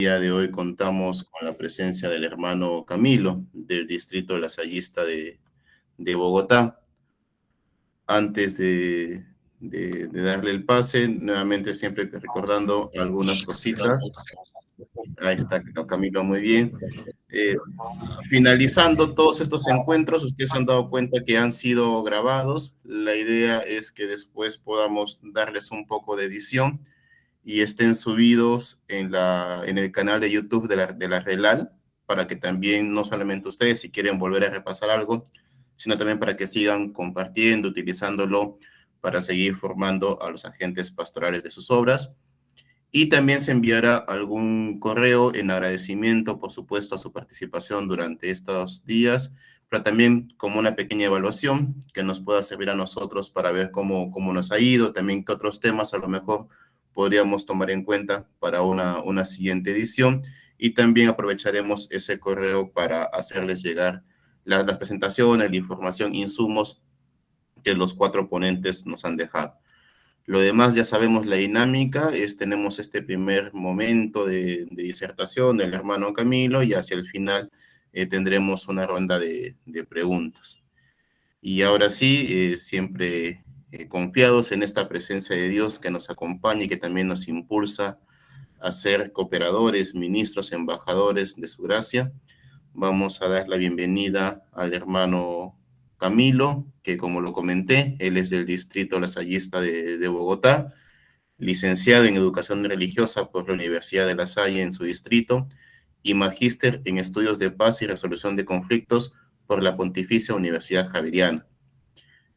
día de hoy contamos con la presencia del hermano Camilo, del distrito lasallista de Bogotá. Antes de darle el pase, nuevamente siempre recordando algunas cositas. Ahí está Camilo, muy bien. Eh, Finalizando todos estos encuentros, ustedes se han dado cuenta que han sido grabados. La idea es que después podamos darles un poco de edición y estén subidos en el canal de YouTube de la RELAL, para que también, no solamente ustedes, si quieren volver a repasar algo, sino también para que sigan compartiendo, utilizándolo para seguir formando a los agentes pastorales de sus obras. Y también se enviará algún correo en agradecimiento, por supuesto, a su participación durante estos días, pero también como una pequeña evaluación que nos pueda servir a nosotros para ver cómo nos ha ido, también qué otros temas a lo mejor podríamos tomar en cuenta para una siguiente edición. Y también aprovecharemos ese correo para hacerles llegar las presentaciones, la información, insumos que los cuatro ponentes nos han dejado. Lo demás ya sabemos la dinámica, tenemos este primer momento de disertación del hermano Camilo y hacia el final tendremos una ronda de preguntas. Y ahora sí, siempre confiados en esta presencia de Dios que nos acompaña y que también nos impulsa a ser cooperadores, ministros, embajadores de su gracia. Vamos a dar la bienvenida al hermano Camilo, que como lo comenté, él es del distrito lasallista de Bogotá, licenciado en Educación Religiosa por la Universidad de La Salle en su distrito y magíster en Estudios de Paz y Resolución de Conflictos por la Pontificia Universidad Javeriana.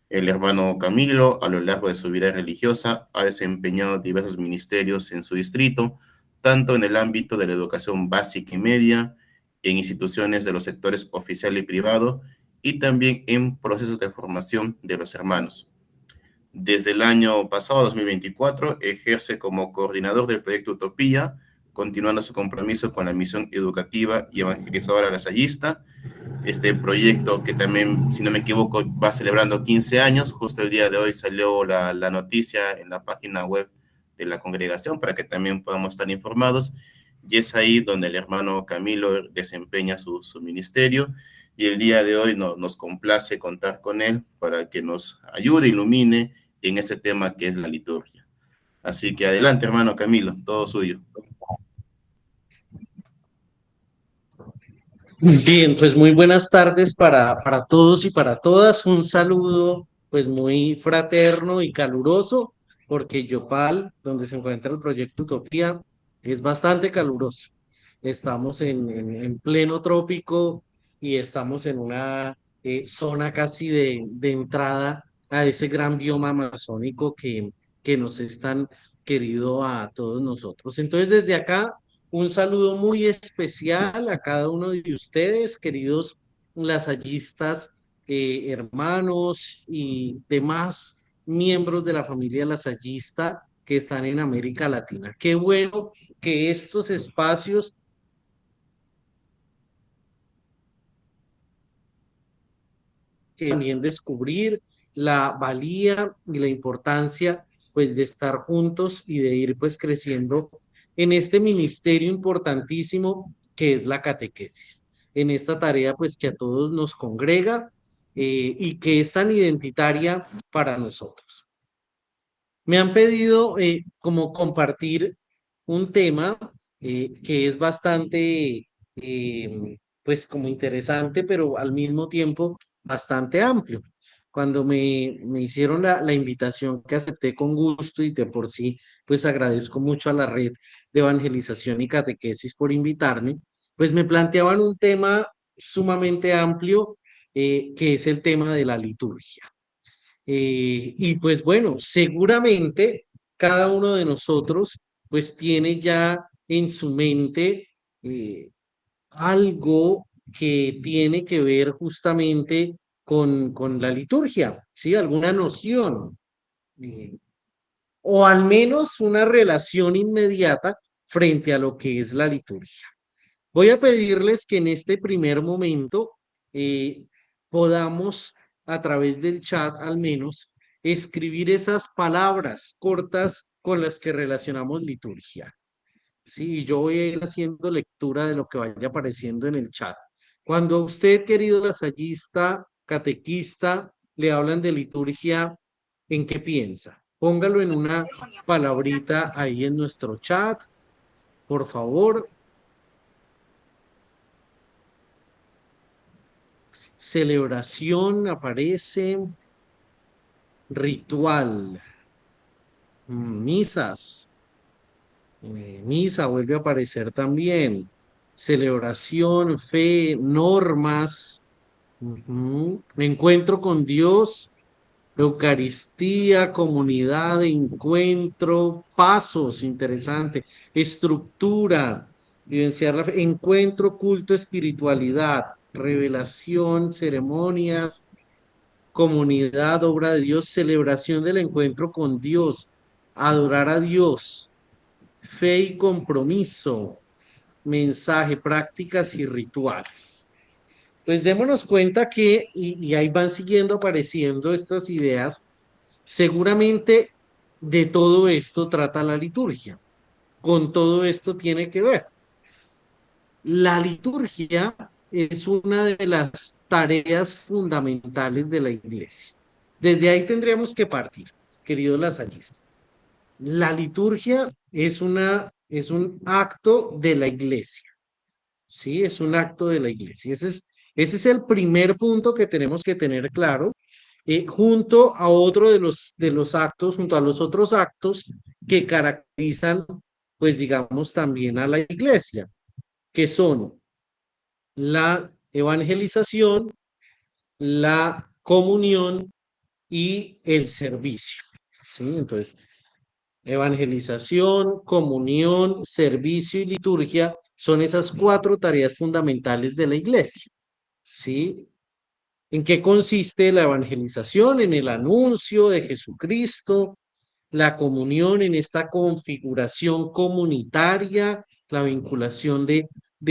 El hermano Camilo, a lo largo de su vida religiosa, ha desempeñado diversos ministerios en su distrito, tanto en el ámbito de la educación básica y media, en instituciones de los sectores oficial y privado, y también en procesos de formación de los hermanos. Desde el año pasado, 2024, ejerce como coordinador del proyecto Utopía, continuando su compromiso con la misión educativa y evangelizadora lasallista. Este proyecto que también, si no me equivoco, va celebrando 15 años. Justo el día de hoy salió la noticia en la página web de la congregación para que también podamos estar informados. Y es ahí donde el hermano Camilo desempeña su ministerio. Y el día de hoy nos complace contar con él para que nos ayude, ilumine en ese tema que es la liturgia. Así que adelante, hermano Camilo, todo suyo. Bien, pues muy buenas tardes para todos y para todas. Un saludo pues muy fraterno y caluroso, porque Yopal, donde se encuentra el proyecto Utopía, es bastante caluroso. Estamos en pleno trópico y estamos en una zona casi de entrada a ese gran bioma amazónico que nos es tan querido a todos nosotros. Entonces, desde acá un saludo muy especial a cada uno de ustedes, queridos lasallistas, hermanos y demás miembros de la familia lasallista que están en América Latina. Qué bueno que estos espacios que también descubrir la valía y la importancia pues de estar juntos y de ir pues creciendo en este ministerio importantísimo que es la catequesis, en esta tarea pues que a todos nos congrega y que es tan identitaria para nosotros. Me han pedido como compartir un tema que es bastante, pues como interesante, pero al mismo tiempo bastante amplio. Cuando me hicieron la invitación que acepté con gusto y de por sí, pues agradezco mucho a la red de evangelización y catequesis por invitarme, pues me planteaban un tema sumamente amplio que es el tema de la liturgia. Y pues bueno, seguramente cada uno de nosotros pues tiene ya en su mente eh, algo que tiene que ver justamente con la liturgia, ¿sí? Alguna noción, eh, o al menos una relación inmediata frente a lo que es la liturgia. Voy a pedirles que en este primer momento eh, podamos, a través del chat al menos, escribir esas palabras cortas con las que relacionamos liturgia. Sí, y yo voy a ir haciendo lectura de lo que vaya apareciendo en el chat. Cuando a usted, querido lasallista, catequista, le hablan de liturgia, ¿en qué piensa? Póngalo en una palabrita ahí en nuestro chat, por favor. Celebración aparece, ritual, misas, misa vuelve a aparecer también, celebración, fe, normas, encuentro con Dios, Eucaristía, comunidad, encuentro, pasos, interesante, estructura, vivenciar la fe, encuentro, culto, espiritualidad, revelación, ceremonias, comunidad, obra de Dios, celebración del encuentro con Dios, adorar a Dios, fe y compromiso, mensaje, prácticas y rituales. Pues démonos cuenta que, y ahí van siguiendo apareciendo estas ideas, seguramente de todo esto trata la liturgia, con todo esto tiene que ver. La liturgia es una de las tareas fundamentales de la iglesia. Desde ahí tendríamos que partir, queridos lasallistas. La liturgia es un acto de la iglesia, ¿sí? Es un acto de la iglesia. Ese es el primer punto que tenemos que tener claro, junto a otro de los actos, junto a los otros actos que caracterizan, pues digamos, también a la iglesia, que son la evangelización, la comunión y el servicio. ¿Sí? Entonces, evangelización, comunión, servicio y liturgia son esas cuatro tareas fundamentales de la iglesia. ¿Sí? ¿En qué consiste la evangelización? En el anuncio de Jesucristo, la comunión en esta configuración comunitaria, la vinculación de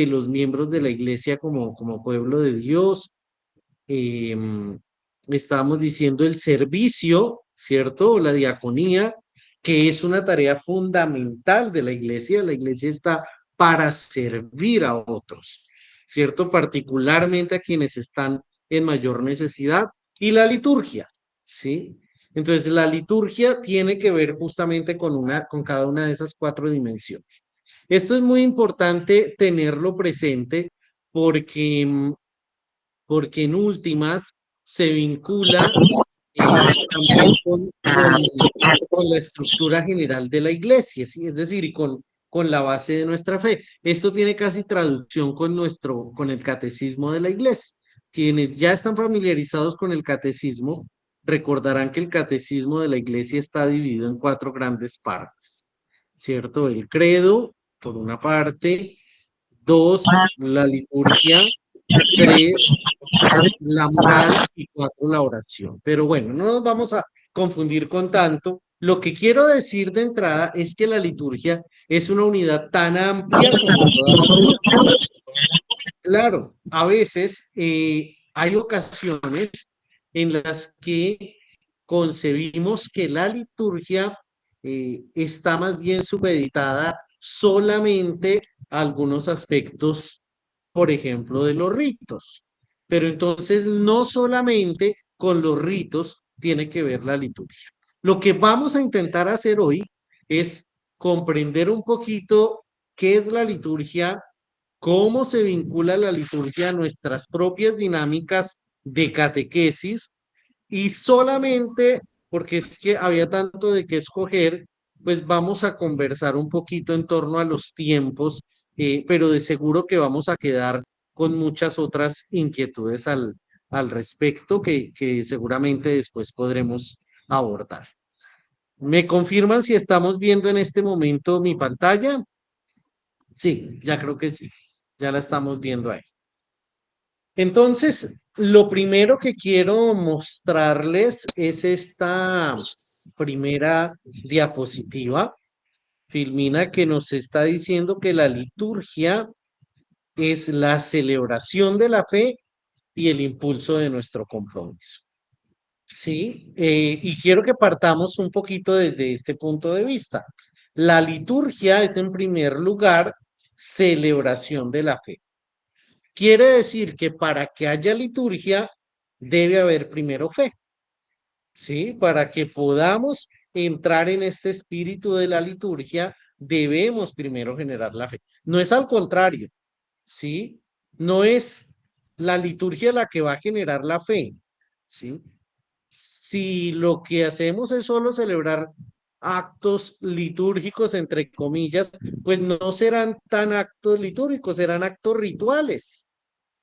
los miembros de la iglesia como pueblo de Dios. eh, Estábamos diciendo el servicio, ¿cierto? La diaconía, que es una tarea fundamental de la iglesia. La iglesia está para servir a otros, ¿cierto? Particularmente a quienes están en mayor necesidad. Y la liturgia, ¿sí? Entonces, la liturgia tiene que ver justamente con cada una de esas cuatro dimensiones. Esto es muy importante tenerlo presente porque porque en últimas se vincula también con la estructura general de la iglesia, ¿sí? Es decir, y con la base de nuestra fe. Esto tiene casi traducción con el catecismo de la iglesia. Quienes ya están familiarizados con el catecismo recordarán que el catecismo de la iglesia está dividido en cuatro grandes partes, ¿cierto? El credo, por una parte, dos, la liturgia, tres, la moral y cuatro, la oración. Pero bueno, no nos vamos a confundir con tanto. Lo que quiero decir de entrada es que la liturgia es una unidad tan amplia como toda la religión. Claro, a veces hay ocasiones en las que concebimos que la liturgia está más bien supeditada solamente a algunos aspectos, por ejemplo, de los ritos. Pero entonces no solamente con los ritos tiene que ver la liturgia. Lo que vamos a intentar hacer hoy es comprender un poquito qué es la liturgia, cómo se vincula la liturgia a nuestras propias dinámicas de catequesis y solamente porque es que había tanto de qué escoger, pues vamos a conversar un poquito en torno a los tiempos, pero de seguro que vamos a quedar con muchas otras inquietudes al respecto que seguramente después podremos abordar. ¿Me confirman si estamos viendo en este momento mi pantalla? Sí, ya creo que sí, ya la estamos viendo ahí. Entonces, lo primero que quiero mostrarles es esta primera diapositiva, Filmina, que nos está diciendo que la liturgia es la celebración de la fe y el impulso de nuestro compromiso. Sí, y quiero que partamos un poquito desde este punto de vista. La liturgia es en primer lugar celebración de la fe. Quiere decir que para que haya liturgia debe haber primero fe, ¿sí? Para que podamos entrar en este espíritu de la liturgia, debemos primero generar la fe. No es al contrario, ¿sí? No es la liturgia la que va a generar la fe, ¿sí? Si lo que hacemos es solo celebrar actos litúrgicos, entre comillas, pues no serán tan actos litúrgicos, serán actos rituales,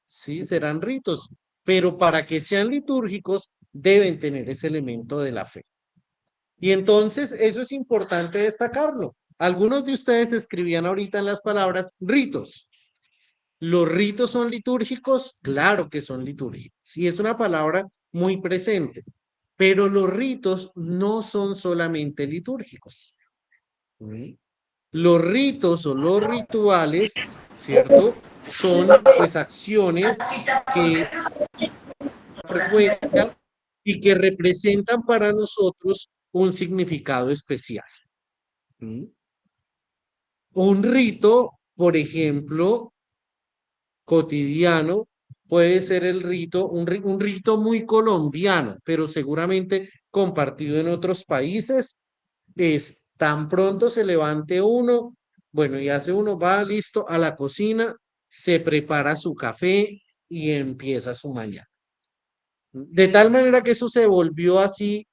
¿sí? Serán ritos, pero para que sean litúrgicos deben tener ese elemento de la fe. Y entonces eso es importante destacarlo. Algunos de ustedes escribían ahorita en las palabras ritos. ¿Los ritos son litúrgicos? Claro que son litúrgicos. Y es una palabra muy presente. Pero los ritos no son solamente litúrgicos. ¿Sí? Los ritos o los rituales, ¿cierto? Son pues acciones que frecuentan y que representan para nosotros un significado especial. ¿Sí? Un rito, por ejemplo, cotidiano, puede ser el rito, un rito muy colombiano, pero seguramente compartido en otros países, es tan pronto se levante uno, bueno, y hace uno, va listo a la cocina, se prepara su café y empieza su mañana. De tal manera que eso se volvió así,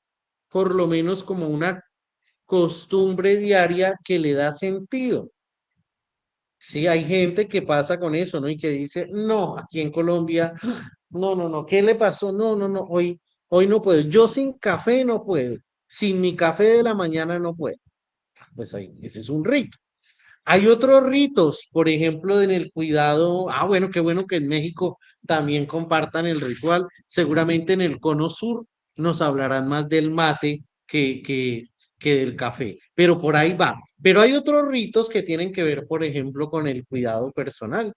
por lo menos como una costumbre diaria que le da sentido. Sí, hay gente que pasa con eso, ¿no? Y que dice, no, aquí en Colombia, no, no, no, ¿qué le pasó? No, no, no, hoy no puedo. Yo sin café no puedo. Sin mi café de la mañana no puedo. Pues ahí, ese es un rito. Hay otros ritos, por ejemplo, en el cuidado. Ah, bueno, qué bueno que en México también compartan el ritual. Seguramente en el Cono Sur nos hablarán más del mate que del café, pero por ahí va. Pero hay otros ritos que tienen que ver, por ejemplo, con el cuidado personal.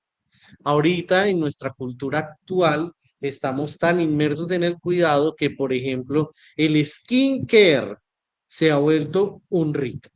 Ahorita en nuestra cultura actual estamos tan inmersos en el cuidado que, por ejemplo, el skincare se ha vuelto un rito.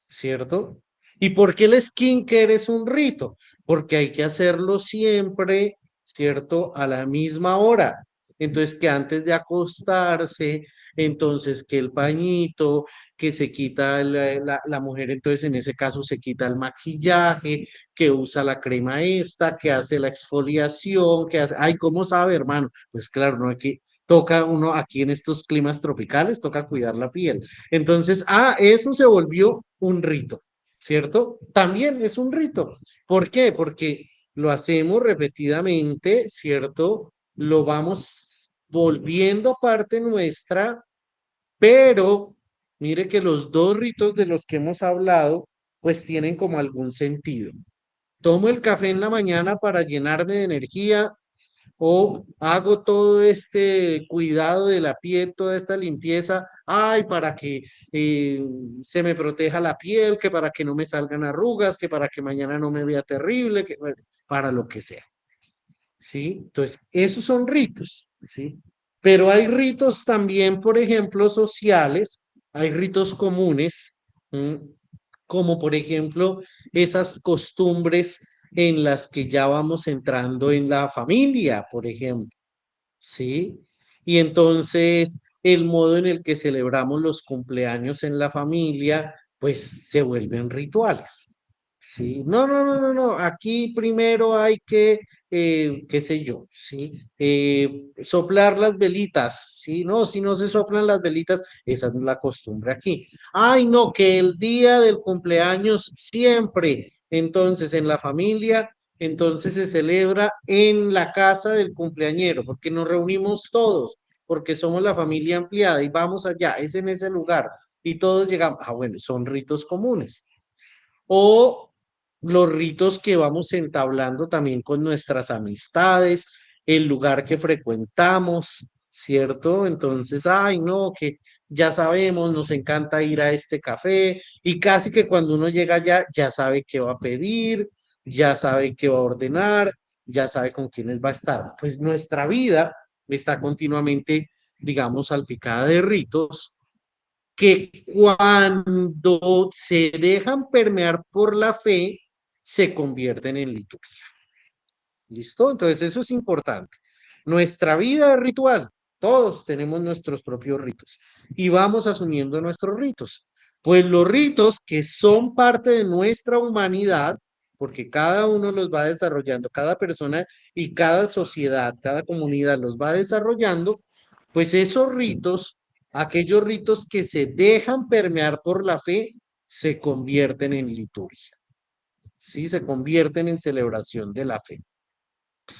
¿Cierto? ¿Y por qué el skincare es un rito? Porque hay que hacerlo siempre, ¿cierto? A la misma hora. Entonces, que antes de acostarse, entonces que el pañito, que se quita la mujer, entonces en ese caso se quita el maquillaje, que usa la crema esta, que hace la exfoliación, que hace, ay, ¿cómo sabe, hermano? Pues claro, no aquí toca uno aquí en estos climas tropicales, toca cuidar la piel. Entonces, eso se volvió un rito, ¿cierto? También es un rito. ¿Por qué? Porque lo hacemos repetidamente, ¿cierto? Lo vamos volviendo parte nuestra, pero mire que los dos ritos de los que hemos hablado, pues tienen como algún sentido. Tomo el café en la mañana para llenarme de energía, o hago todo este cuidado de la piel, toda esta limpieza, ay, para que se me proteja la piel, que para que no me salgan arrugas, que para que mañana no me vea terrible, que bueno, para lo que sea, ¿sí? Entonces, esos son ritos, ¿sí? Pero hay ritos también, por ejemplo, sociales, hay ritos comunes, como por ejemplo esas costumbres en las que ya vamos entrando en la familia, por ejemplo. ¿Sí? Y entonces el modo en el que celebramos los cumpleaños en la familia, pues se vuelven rituales. ¿Sí? No, no, no, no, no. Aquí primero hay que, qué sé yo, ¿sí? Soplar las velitas, ¿sí? No, si no se soplan las velitas, esa es la costumbre aquí. Ay, no, que el día del cumpleaños siempre, entonces en la familia entonces se celebra en la casa del cumpleañero, porque nos reunimos todos, porque somos la familia ampliada y vamos allá, es en ese lugar y todos llegamos. Ah, bueno, son ritos comunes. O los ritos que vamos entablando también con nuestras amistades, el lugar que frecuentamos, ¿cierto? Entonces, ay, no, que ya sabemos, nos encanta ir a este café y casi que cuando uno llega allá ya sabe qué va a pedir, ya sabe qué va a ordenar, ya sabe con quiénes va a estar. Pues nuestra vida está continuamente, digamos, salpicada de ritos que cuando se dejan permear por la fe, se convierten en liturgia. ¿Listo? Entonces eso es importante. Nuestra vida es ritual. Todos tenemos nuestros propios ritos y vamos asumiendo nuestros ritos. Pues los ritos que son parte de nuestra humanidad, porque cada uno los va desarrollando, cada persona y cada sociedad, cada comunidad los va desarrollando, pues esos ritos, aquellos ritos que se dejan permear por la fe, se convierten en liturgia, ¿sí? Se convierten en celebración de la fe.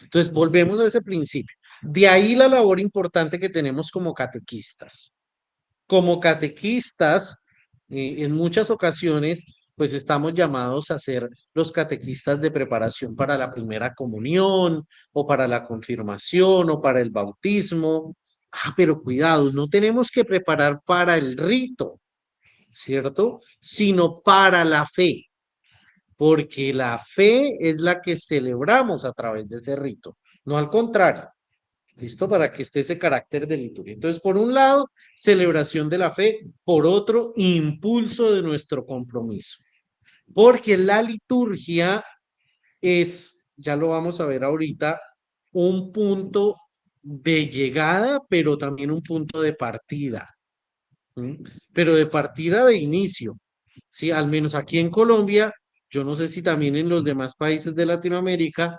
Entonces, volvemos a ese principio. De ahí la labor importante que tenemos como catequistas. Como catequistas, en muchas ocasiones, pues estamos llamados a ser los catequistas de preparación para la primera comunión o para la confirmación o para el bautismo. Ah, pero cuidado, no tenemos que preparar para el rito, ¿cierto? Sino para la fe, porque la fe es la que celebramos a través de ese rito, no al contrario. ¿Listo? Para que esté ese carácter de liturgia. Entonces, por un lado, celebración de la fe, por otro, impulso de nuestro compromiso. Porque la liturgia es, ya lo vamos a ver ahorita, un punto de llegada, pero también un punto de partida. ¿Mm? Pero de partida de inicio. Sí, al menos aquí en Colombia, yo no sé si también en los demás países de Latinoamérica,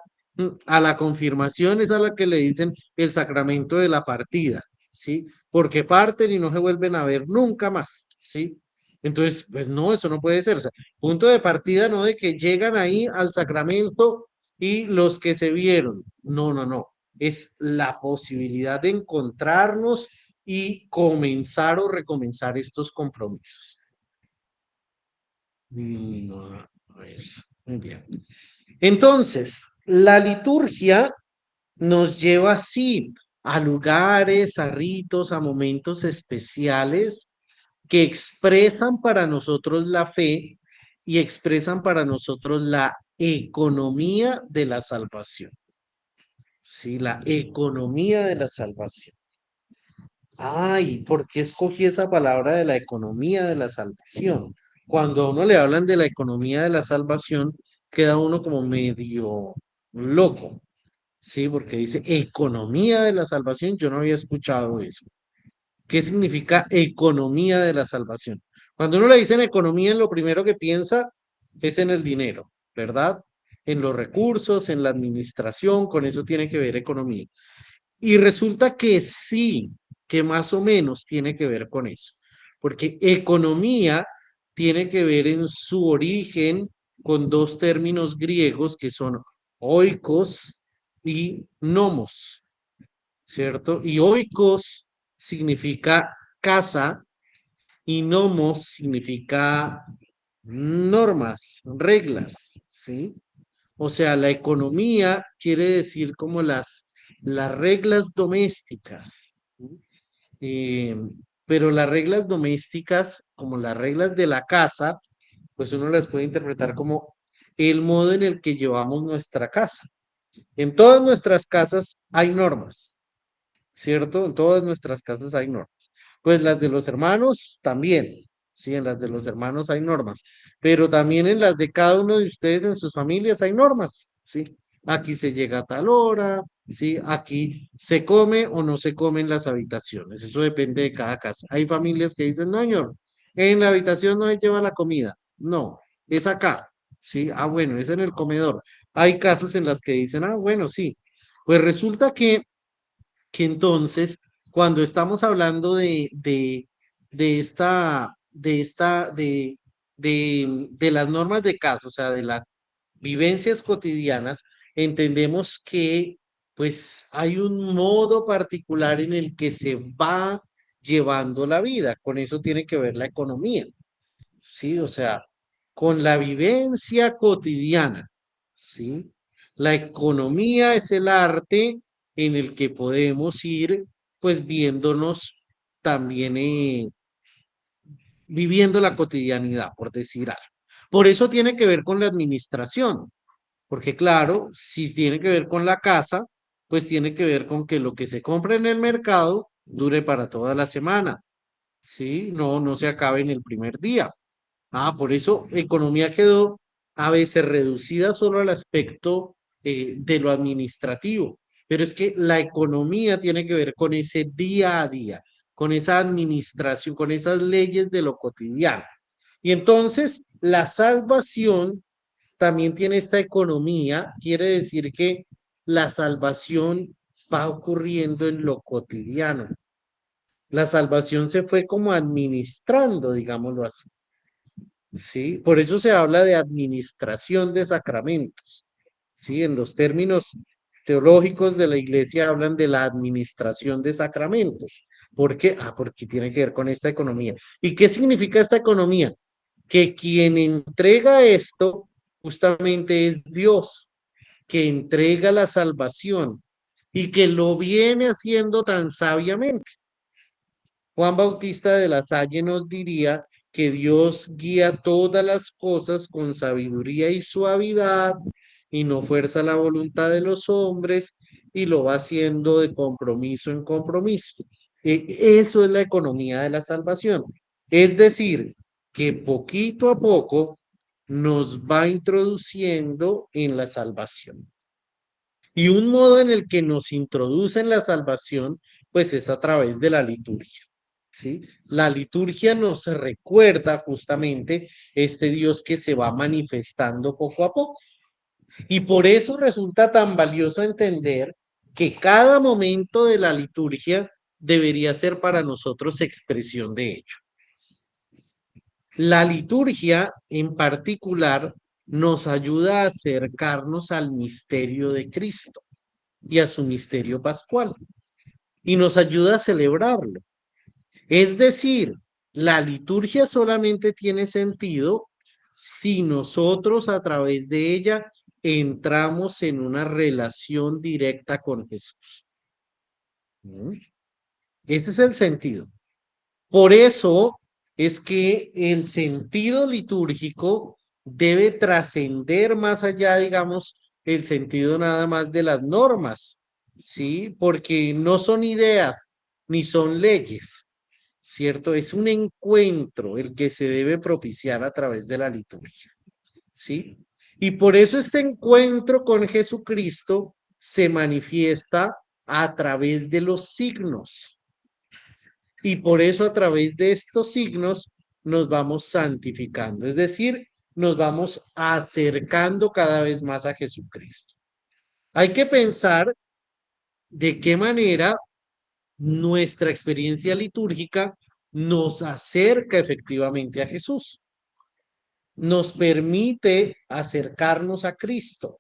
a la confirmación es a la que le dicen el sacramento de la partida, ¿sí? Porque parten y no se vuelven a ver nunca más, ¿sí? Entonces, pues no, eso no puede ser. O sea, punto de partida no de que llegan ahí al sacramento y los que se vieron. No, no, no. Es la posibilidad de encontrarnos y comenzar o recomenzar estos compromisos. A ver, muy bien. Entonces, la liturgia nos lleva así a lugares, a ritos, a momentos especiales que expresan para nosotros la fe y expresan para nosotros la economía de la salvación. Sí, la economía de la salvación. Ay, ¿por qué escogí esa palabra de la economía de la salvación? Cuando a uno le hablan de la economía de la salvación, queda uno como medio loco, ¿sí? Porque dice economía de la salvación, yo no había escuchado eso. ¿Qué significa economía de la salvación? Cuando uno le dicen economía, lo primero que piensa es en el dinero, ¿verdad? En los recursos, en la administración, con eso tiene que ver economía. Y resulta que sí, que más o menos tiene que ver con eso, porque economía tiene que ver en su origen con dos términos griegos que son oikos y nomos, ¿cierto? Y oikos significa casa y nomos significa normas, reglas, ¿sí? O sea, la economía quiere decir como las reglas domésticas, ¿sí? Eh, pero las reglas domésticas, como las reglas de la casa, pues uno las puede interpretar como el modo en el que llevamos nuestra casa. En todas nuestras casas hay normas, ¿cierto? En todas nuestras casas hay normas. Pues las de los hermanos también, sí, en las de los hermanos hay normas, pero también en las de cada uno de ustedes en sus familias hay normas, ¿sí? Aquí se llega a tal hora, ¿sí? Aquí se come o no se come en las habitaciones, eso depende de cada casa. Hay familias que dicen, no, señor, en la habitación no se lleva la comida, no, es acá, ¿sí? Ah, bueno, es en el comedor. Hay casas en las que dicen, ah, bueno, sí. Pues resulta que entonces, cuando estamos hablando de las normas de casa, o sea, de las vivencias cotidianas, entendemos que pues hay un modo particular en el que se va llevando la vida. Con eso tiene que ver la economía. Sí, o sea, con la vivencia cotidiana, ¿sí? La economía es el arte en el que podemos ir, pues, viéndonos también, viviendo la cotidianidad, por decir algo. Por eso tiene que ver con la administración, porque claro, si tiene que ver con la casa, pues tiene que ver con que lo que se compra en el mercado dure para toda la semana, ¿sí? No se acabe en el primer día. Por eso economía quedó a veces reducida solo al aspecto de lo administrativo, pero es que la economía tiene que ver con ese día a día, con esa administración, con esas leyes de lo cotidiano. Y entonces la salvación también tiene esta economía, quiere decir que la salvación va ocurriendo en lo cotidiano. La salvación se fue como administrando, digámoslo así. Sí, por eso se habla de administración de sacramentos. Sí, en los términos teológicos de la iglesia hablan de la administración de sacramentos. ¿Por qué? Porque tiene que ver con esta economía. ¿Y qué significa esta economía? Que quien entrega esto justamente es Dios, que entrega la salvación y que lo viene haciendo tan sabiamente. Juan Bautista de la Salle nos diría que Dios guía todas las cosas con sabiduría y suavidad y no fuerza la voluntad de los hombres y lo va haciendo de compromiso en compromiso. Eso es la economía de la salvación. Es decir, que poquito a poco nos va introduciendo en la salvación. Y un modo en el que nos introduce en la salvación, pues es a través de la liturgia. ¿Sí? La liturgia nos recuerda justamente este Dios que se va manifestando poco a poco. Y por eso resulta tan valioso entender que cada momento de la liturgia debería ser para nosotros expresión de ello. La liturgia en particular nos ayuda a acercarnos al misterio de Cristo y a su misterio pascual y nos ayuda a celebrarlo. Es decir, la liturgia solamente tiene sentido si nosotros a través de ella entramos en una relación directa con Jesús. ¿Mm? Ese es el sentido. Por eso es que el sentido litúrgico debe trascender más allá, digamos, el sentido nada más de las normas, ¿sí? Porque no son ideas ni son leyes, ¿cierto? Es un encuentro el que se debe propiciar a través de la liturgia, ¿sí? Y por eso este encuentro con Jesucristo se manifiesta a través de los signos. Y por eso a través de estos signos nos vamos santificando, es decir, nos vamos acercando cada vez más a Jesucristo. Hay que pensar de qué manera nuestra experiencia litúrgica nos acerca efectivamente a Jesús, nos permite acercarnos a Cristo,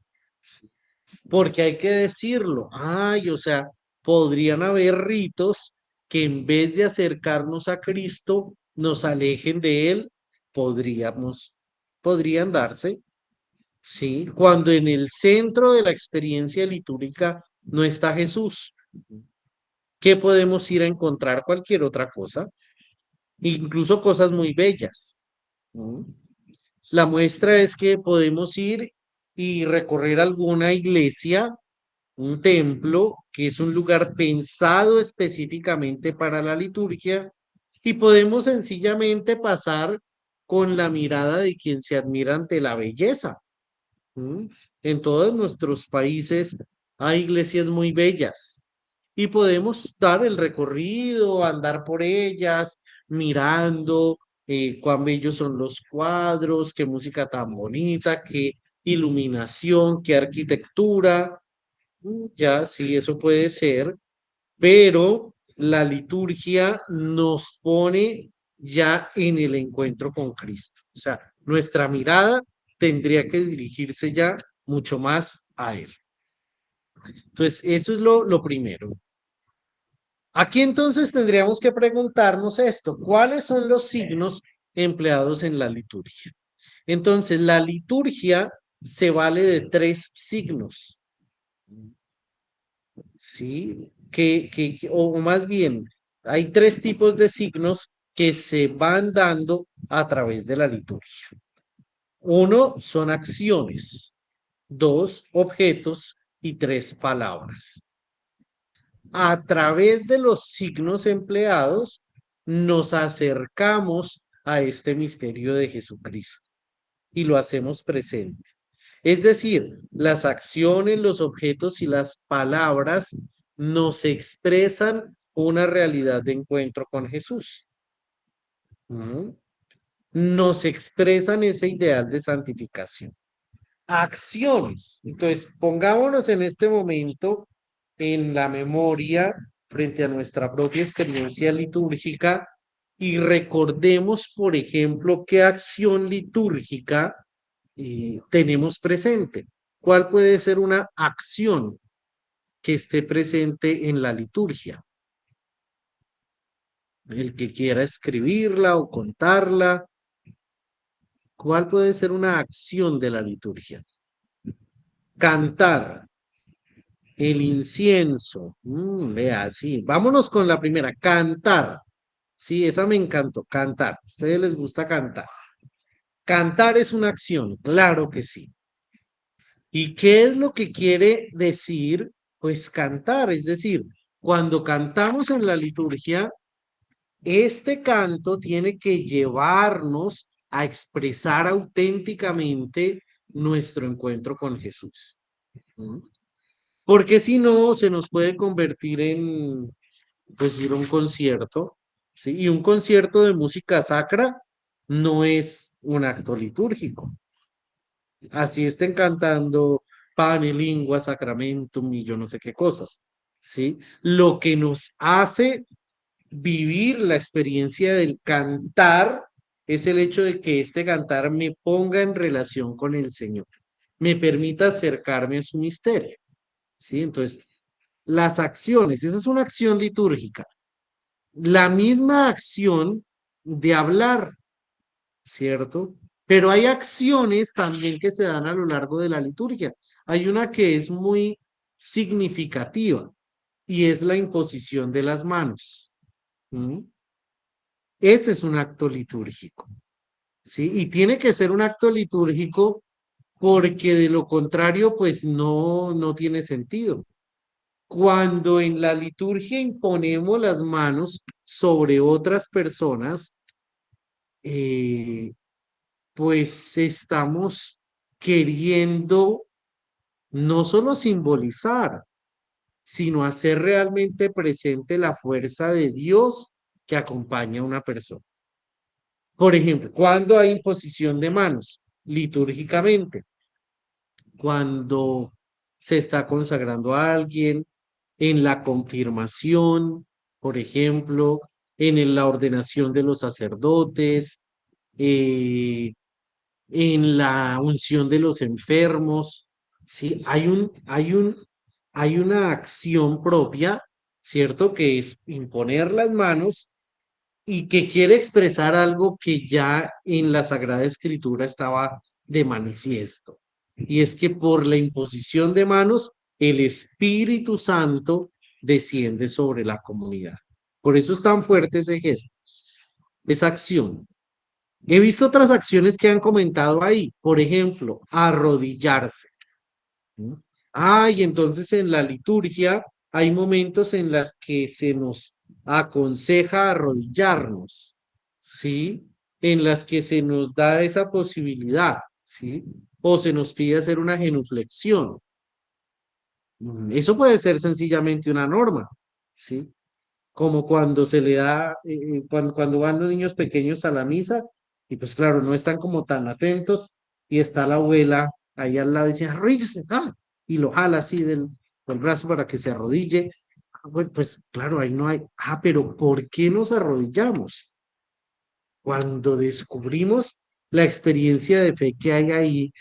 porque hay que decirlo, o sea, podrían haber ritos que en vez de acercarnos a Cristo, nos alejen de Él, podrían darse, ¿sí? Cuando en el centro de la experiencia litúrgica no está Jesús, ¿qué podemos ir a encontrar? Cualquier otra cosa, incluso cosas muy bellas. ¿No? La muestra es que podemos ir y recorrer alguna iglesia, un templo, que es un lugar pensado específicamente para la liturgia, y podemos sencillamente pasar con la mirada de quien se admira ante la belleza. ¿Mm? En todos nuestros países hay iglesias muy bellas y podemos dar el recorrido, andar por ellas, mirando cuán bellos son los cuadros, qué música tan bonita, qué iluminación, qué arquitectura. Ya, sí, eso puede ser, pero la liturgia nos pone ya en el encuentro con Cristo. O sea, nuestra mirada tendría que dirigirse ya mucho más a Él. Entonces, eso es lo primero. Aquí entonces tendríamos que preguntarnos esto, ¿cuáles son los signos empleados en la liturgia? Entonces, la liturgia se vale de tres signos. ¿Sí? O más bien, hay tres tipos de signos que se van dando a través de la liturgia. Uno son acciones, dos objetos y tres palabras. A través de los signos empleados nos acercamos a este misterio de Jesucristo y lo hacemos presente. Es decir, las acciones, los objetos y las palabras nos expresan una realidad de encuentro con Jesús. ¿Mm? Nos expresan ese ideal de santificación. Acciones. Entonces, pongámonos en este momento en la memoria frente a nuestra propia experiencia litúrgica y recordemos, por ejemplo, qué acción litúrgica tenemos presente. ¿Cuál puede ser una acción que esté presente en la liturgia? El que quiera escribirla o contarla, ¿cuál puede ser una acción de la liturgia? Cantar, el incienso. Vea, sí, vámonos con la primera, cantar. Sí, esa me encantó, cantar. ¿A ustedes les gusta cantar? Cantar es una acción, claro que sí. ¿Y qué es lo que quiere decir? Pues cantar, es decir, cuando cantamos en la liturgia, este canto tiene que llevarnos a expresar auténticamente nuestro encuentro con Jesús. ¿Mm? Porque si no, se nos puede convertir en, pues, ir a un concierto, ¿sí? Y un concierto de música sacra no es un acto litúrgico. Así estén cantando Pane, Lingua, Sacramentum y yo no sé qué cosas, ¿sí? Lo que nos hace vivir la experiencia del cantar es el hecho de que este cantar me ponga en relación con el Señor, me permita acercarme a su misterio, ¿sí? Entonces, las acciones, esa es una acción litúrgica. La misma acción de hablar, ¿cierto? Pero hay acciones también que se dan a lo largo de la liturgia. Hay una que es muy significativa y es la imposición de las manos. ¿Mm? Ese es un acto litúrgico, ¿sí? Y tiene que ser un acto litúrgico porque de lo contrario, pues no tiene sentido. Cuando en la liturgia imponemos las manos sobre otras personas, eh, pues estamos queriendo no solo simbolizar, sino hacer realmente presente la fuerza de Dios que acompaña a una persona. Por ejemplo, cuando hay imposición de manos litúrgicamente, cuando se está consagrando a alguien, en la confirmación, por ejemplo, la ordenación de los sacerdotes, eh, en la unción de los enfermos, ¿sí? Hay una acción propia, ¿cierto? Que es imponer las manos y que quiere expresar algo que ya en la Sagrada Escritura estaba de manifiesto. Y es que por la imposición de manos, el Espíritu Santo desciende sobre la comunidad. Por eso es tan fuerte ese gesto, esa acción. He visto otras acciones que han comentado ahí, por ejemplo, arrodillarse. ¿No? Y entonces en la liturgia hay momentos en los que se nos aconseja arrodillarnos, ¿sí? En las que se nos da esa posibilidad, ¿sí? O se nos pide hacer una genuflexión. Eso puede ser sencillamente una norma, ¿sí? Como cuando se le da, cuando van los niños pequeños a la misa, y pues claro, no están como tan atentos, y está la abuela ahí al lado y dice, arrodíllese, y lo jala así del brazo para que se arrodille. Bueno, pues claro, ahí no hay, pero ¿por qué nos arrodillamos? Cuando descubrimos la experiencia de fe que hay ahí,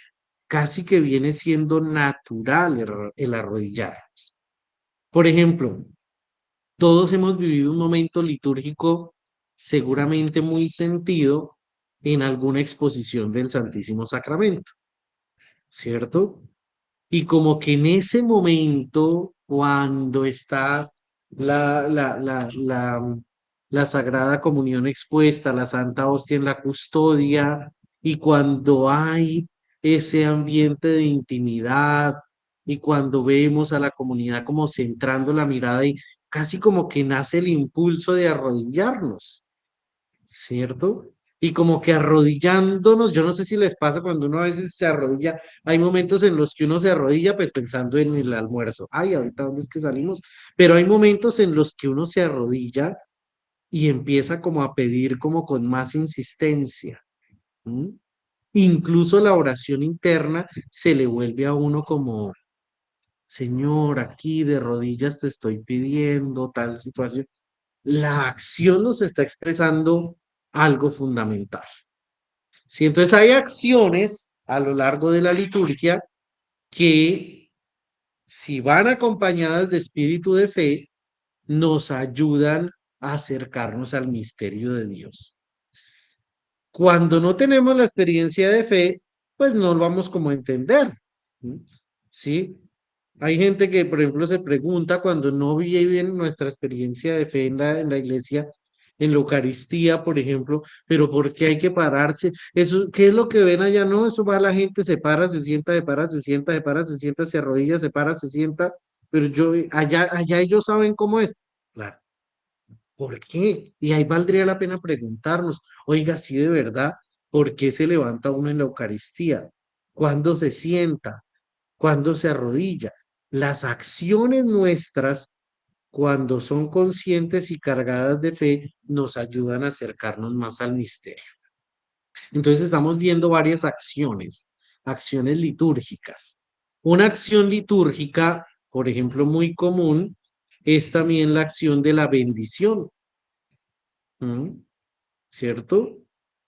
casi que viene siendo natural el arrodillarnos. Por ejemplo, todos hemos vivido un momento litúrgico seguramente muy sentido en alguna exposición del Santísimo Sacramento, ¿cierto? Y como que en ese momento, cuando está la Sagrada Comunión expuesta, la Santa Hostia en la custodia, y cuando hay ese ambiente de intimidad, y cuando vemos a la comunidad como centrando la mirada y casi como que nace el impulso de arrodillarnos. ¿cierto? Y como que arrodillándonos, yo no sé si les pasa cuando uno a veces se arrodilla, hay momentos en los que uno se arrodilla pues pensando en el almuerzo, ay, ahorita dónde es que salimos, pero hay momentos en los que uno se arrodilla y empieza como a pedir como con más insistencia. ¿M? Incluso la oración interna se le vuelve a uno como, Señor, aquí de rodillas te estoy pidiendo tal situación. La acción nos está expresando algo fundamental. ¿Sí? Entonces hay acciones a lo largo de la liturgia que, si van acompañadas de espíritu de fe, nos ayudan a acercarnos al misterio de Dios. Cuando no tenemos la experiencia de fe, pues no lo vamos como a entender. ¿Sí? Hay gente que, por ejemplo, se pregunta cuando no viven nuestra experiencia de fe en la iglesia, en la Eucaristía, por ejemplo, pero ¿por qué hay que pararse? Eso, ¿qué es lo que ven allá? No, eso va la gente, se para, se sienta, se para, se sienta, se para, se sienta, se arrodilla, se para, se sienta, pero yo, allá ellos saben cómo es. Claro. ¿Por qué? Y ahí valdría la pena preguntarnos, oiga, sí, de verdad, ¿por qué se levanta uno en la Eucaristía? ¿Cuándo se sienta? ¿Cuándo se arrodilla? Las acciones nuestras, cuando son conscientes y cargadas de fe, nos ayudan a acercarnos más al misterio. Entonces estamos viendo varias acciones, acciones litúrgicas. Una acción litúrgica, por ejemplo, muy común, es también la acción de la bendición. ¿Mm? ¿Cierto?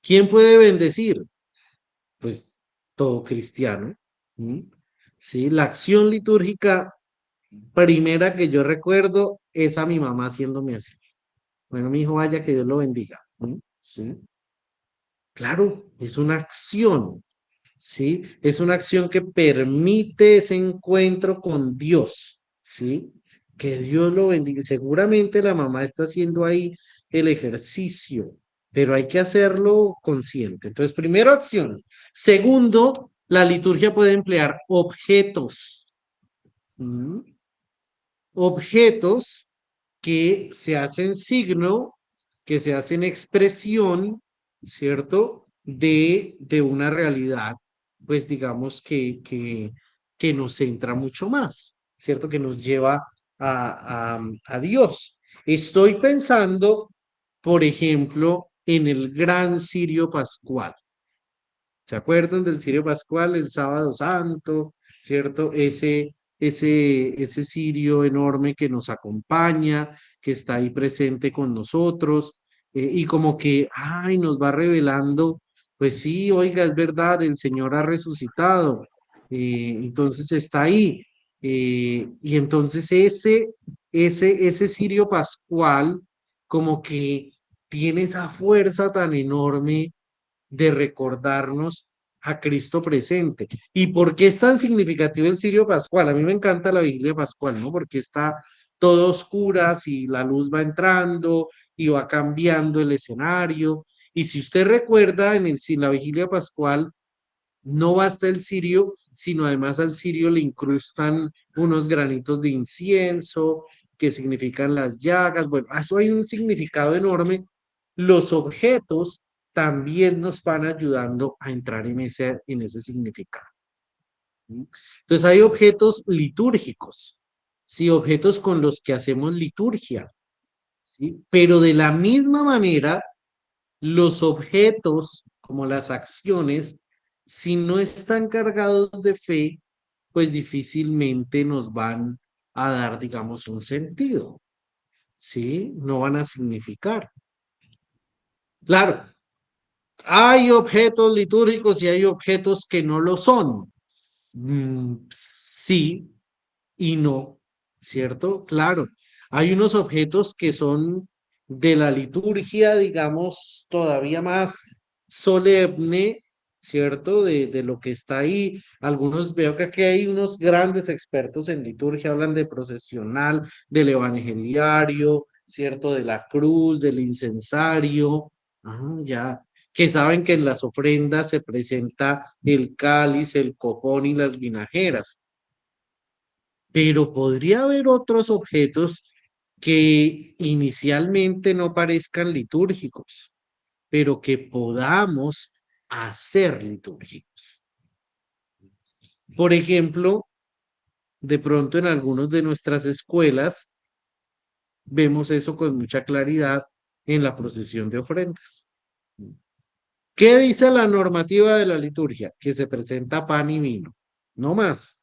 ¿Quién puede bendecir? Pues todo cristiano. ¿Mm? Sí, la acción litúrgica primera que yo recuerdo es a mi mamá haciéndome así. Bueno, mi hijo, vaya que Dios lo bendiga. ¿Mm? Sí, claro, es una acción. ¿Sí? Es una acción que permite ese encuentro con Dios, ¿sí? Que Dios lo bendiga. Seguramente la mamá está haciendo ahí el ejercicio, pero hay que hacerlo consciente. Entonces, primero, acciones. Segundo, la liturgia puede emplear objetos. ¿Mm? Objetos que se hacen signo, que se hacen expresión, ¿cierto? De una realidad, pues digamos que nos centra mucho más, ¿cierto? Que nos lleva a Dios. Estoy pensando, por ejemplo, en el gran cirio pascual. ¿Se acuerdan del cirio pascual, el sábado santo, cierto? Ese cirio enorme que nos acompaña, que está ahí presente con nosotros, y como que, ay, nos va revelando, pues sí, oiga, es verdad, el Señor ha resucitado, entonces está ahí. Y entonces ese cirio pascual, como que tiene esa fuerza tan enorme de recordarnos a Cristo presente. ¿Y por qué es tan significativo el Cirio Pascual? A mí me encanta la vigilia pascual, ¿no? Porque está todo oscuras y la luz va entrando y va cambiando el escenario. Y si usted recuerda, en la vigilia pascual no basta el cirio, sino además al cirio le incrustan unos granitos de incienso que significan las llagas. Bueno, eso hay un significado enorme. Los objetos también nos van ayudando a entrar en ese significado. ¿Sí? Entonces hay objetos litúrgicos, sí, objetos con los que hacemos liturgia, ¿sí? Pero de la misma manera los objetos, como las acciones, si no están cargados de fe, pues difícilmente nos van a dar, digamos, un sentido, ¿sí? No van a significar. Claro, hay objetos litúrgicos y hay objetos que no lo son. Sí, y no, ¿cierto? Claro, hay unos objetos que son de la liturgia, digamos, todavía más solemne, ¿cierto? De lo que está ahí. Algunos veo que aquí hay unos grandes expertos en liturgia, hablan de procesional, del evangeliario, ¿cierto? De la cruz, del incensario, ya, que saben que en las ofrendas se presenta el cáliz, el copón y las vinajeras, pero podría haber otros objetos que inicialmente no parezcan litúrgicos. pero que podamos hacer litúrgicos. Por ejemplo, de pronto en algunas de nuestras escuelas vemos eso con mucha claridad en la procesión de ofrendas. ¿Qué dice la normativa de la liturgia? Que se presenta pan y vino, no más.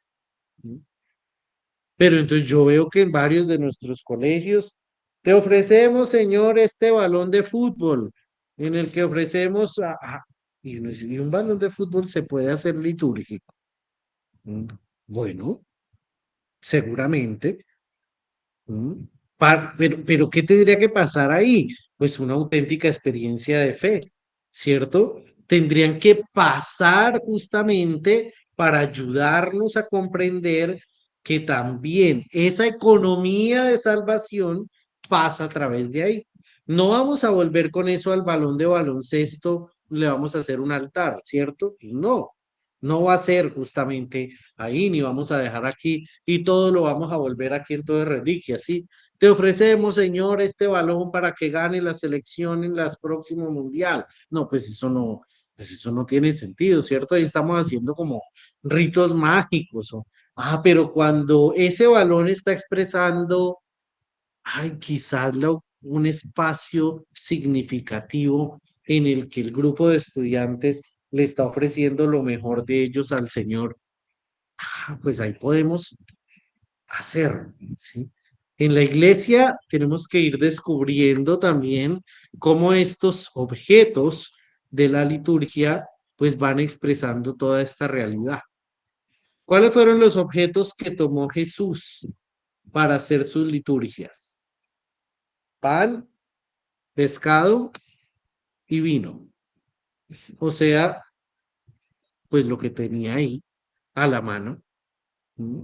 Pero entonces yo veo que en varios de nuestros colegios te ofrecemos, señor, este balón de fútbol, en el que ofrecemos, y uno dice, "¿Y un balón de fútbol se puede hacer litúrgico?" Mm, Bueno, seguramente. Mm, pero, ¿qué tendría que pasar ahí? Pues una auténtica experiencia de fe, ¿cierto? Tendrían que pasar justamente para ayudarnos a comprender que también esa economía de salvación pasa a través de ahí. No vamos a volver con eso al balón de baloncesto, le vamos a hacer un altar, ¿cierto? Pues no, no va a ser justamente ahí, ni vamos a dejar aquí y todo lo vamos a volver aquí en todo reliquia, ¿sí? Te ofrecemos, Señor, este balón para que gane la selección en las próximo mundial. No, pues eso no tiene sentido, ¿cierto? Ahí estamos haciendo como ritos mágicos. Pero cuando ese balón está expresando, quizás un espacio significativo en el que el grupo de estudiantes le está ofreciendo lo mejor de ellos al Señor, pues ahí podemos hacer, ¿sí? En la iglesia tenemos que ir descubriendo también cómo estos objetos de la liturgia pues van expresando toda esta realidad. ¿Cuáles fueron los objetos que tomó Jesús para hacer sus liturgias? Pan, pescado y vino. O sea, pues lo que tenía ahí a la mano. ¿Mm?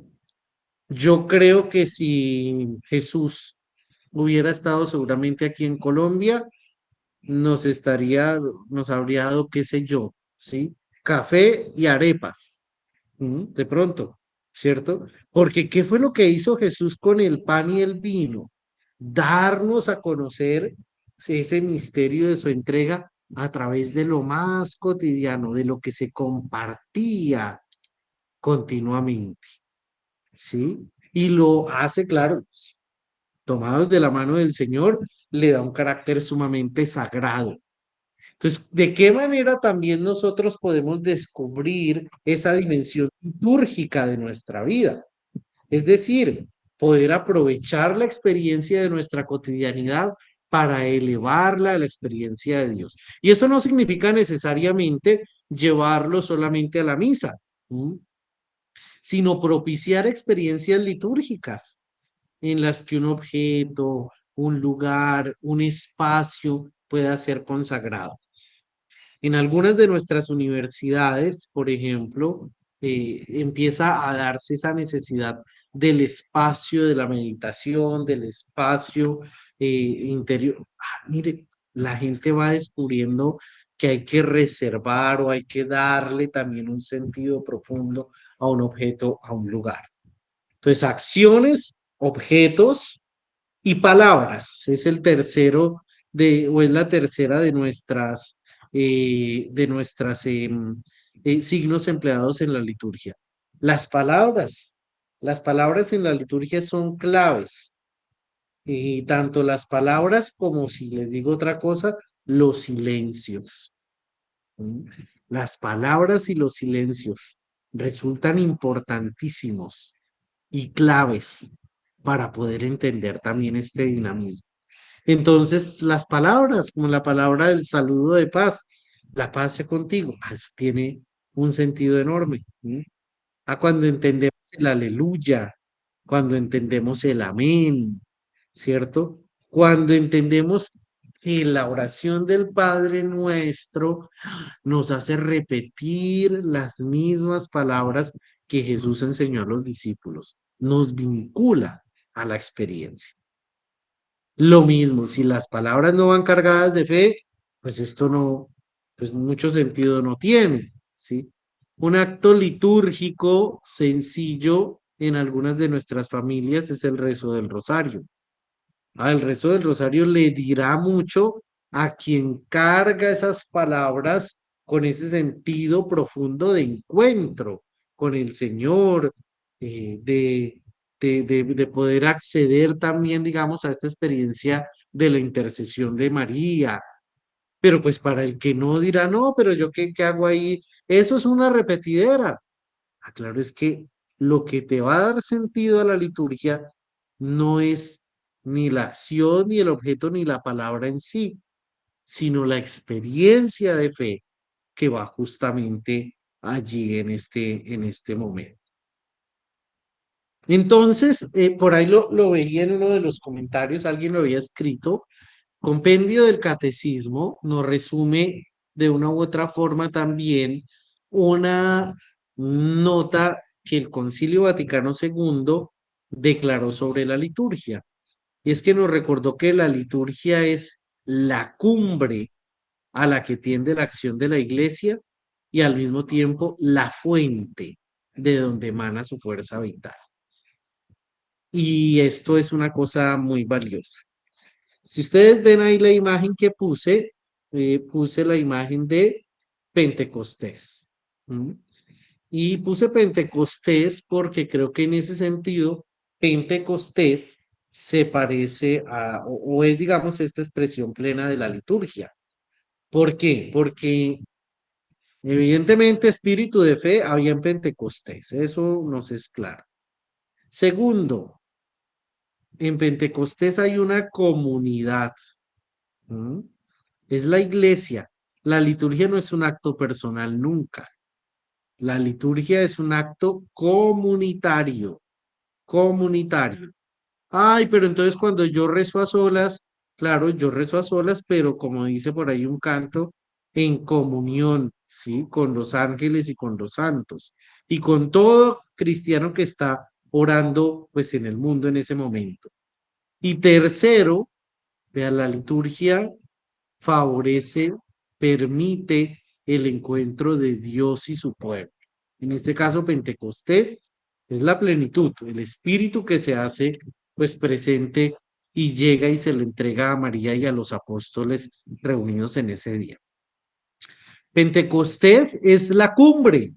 Yo creo que si Jesús hubiera estado seguramente aquí en Colombia, nos estaría, nos habría dado, qué sé yo, ¿sí? Café y arepas, de pronto, ¿cierto? Porque ¿qué fue lo que hizo Jesús con el pan y el vino? Darnos a conocer ese misterio de su entrega a través de lo más cotidiano, de lo que se compartía continuamente, ¿sí? Y lo hace, claro, tomados de la mano del Señor, le da un carácter sumamente sagrado. Entonces, ¿de qué manera también nosotros podemos descubrir esa dimensión litúrgica de nuestra vida? Es decir, poder aprovechar la experiencia de nuestra cotidianidad para elevarla a la experiencia de Dios. Y eso no significa necesariamente llevarlo solamente a la misa, ¿m? Sino propiciar experiencias litúrgicas en las que un objeto, un lugar, un espacio pueda ser consagrado. En algunas de nuestras universidades, por ejemplo, empieza a darse esa necesidad del espacio de la meditación, del espacio interior. Mire, la gente va descubriendo que hay que reservar o hay que darle también un sentido profundo a un objeto, a un lugar. Entonces, acciones, objetos y palabras. Es el tercero o es la tercera de nuestras signos empleados en la liturgia. Las palabras. Las palabras en la liturgia son claves. Y tanto las palabras como, si les digo otra cosa, los silencios. ¿Mm? Las palabras y los silencios resultan importantísimos y claves para poder entender también este dinamismo. Entonces, las palabras, como la palabra del saludo de paz, la paz sea contigo, eso tiene un sentido enorme. ¿Sí? Cuando entendemos el aleluya, cuando entendemos el amén, ¿cierto? Cuando entendemos que la oración del Padre Nuestro nos hace repetir las mismas palabras que Jesús enseñó a los discípulos, nos vincula a la experiencia. Lo mismo, si las palabras no van cargadas de fe, pues esto no, pues mucho sentido no tiene, ¿sí? Un acto litúrgico sencillo en algunas de nuestras familias es el rezo del rosario. El rezo del rosario le dirá mucho a quien carga esas palabras con ese sentido profundo de encuentro con el Señor, de poder acceder también, digamos, a esta experiencia de la intercesión de María. Pero pues para el que no dirá, no, pero yo qué hago ahí, eso es una repetidera. Ah, claro, es que lo que te va a dar sentido a la liturgia no es ni la acción, ni el objeto, ni la palabra en sí, sino la experiencia de fe que va justamente allí en este momento. Entonces, por ahí lo veía en uno de los comentarios, alguien lo había escrito, Compendio del Catecismo nos resume de una u otra forma también una nota que el Concilio Vaticano II declaró sobre la liturgia. Y es que nos recordó que la liturgia es la cumbre a la que tiende la acción de la Iglesia y al mismo tiempo la fuente de donde emana su fuerza vital. Y esto es una cosa muy valiosa. Si ustedes ven ahí la imagen que puse la imagen de Pentecostés. ¿Mm? Y puse Pentecostés porque creo que en ese sentido, Pentecostés se parece o es, digamos, esta expresión plena de la liturgia. ¿Por qué? Porque evidentemente espíritu de fe había en Pentecostés, eso nos es claro. Segundo, en Pentecostés hay una comunidad. ¿Mm? Es la iglesia. La liturgia no es un acto personal nunca. La liturgia es un acto comunitario, comunitario. Ay, pero entonces cuando yo rezo a solas, claro, yo rezo a solas, pero como dice por ahí un canto, en comunión, ¿sí? Con los ángeles y con los santos y con todo cristiano que está orando, pues en el mundo en ese momento. Y tercero, vea, la liturgia favorece, permite el encuentro de Dios y su pueblo. En este caso, Pentecostés es la plenitud, el espíritu que se hace pues presente y llega y se le entrega a María y a los apóstoles reunidos en ese día. Pentecostés es la cumbre.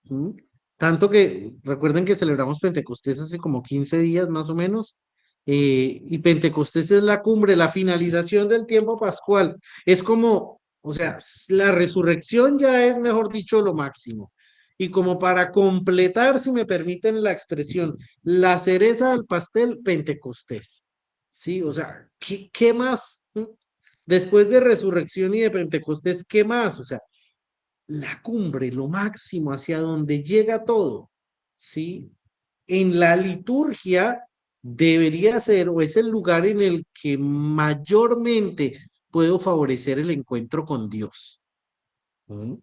¿Mm? Tanto que recuerden que celebramos Pentecostés hace como 15 días más o menos, y Pentecostés es la cumbre, la finalización del tiempo pascual. Es como, o sea, la resurrección ya es, mejor dicho, lo máximo. Y como para completar, si me permiten la expresión, la cereza del pastel, Pentecostés. Sí, o sea, ¿qué más? ¿Mm? Después de resurrección y de Pentecostés, ¿qué más? O sea, la cumbre, lo máximo, hacia donde llega todo, ¿sí? En la liturgia debería ser o es el lugar en el que mayormente puedo favorecer el encuentro con Dios. ¿Mm?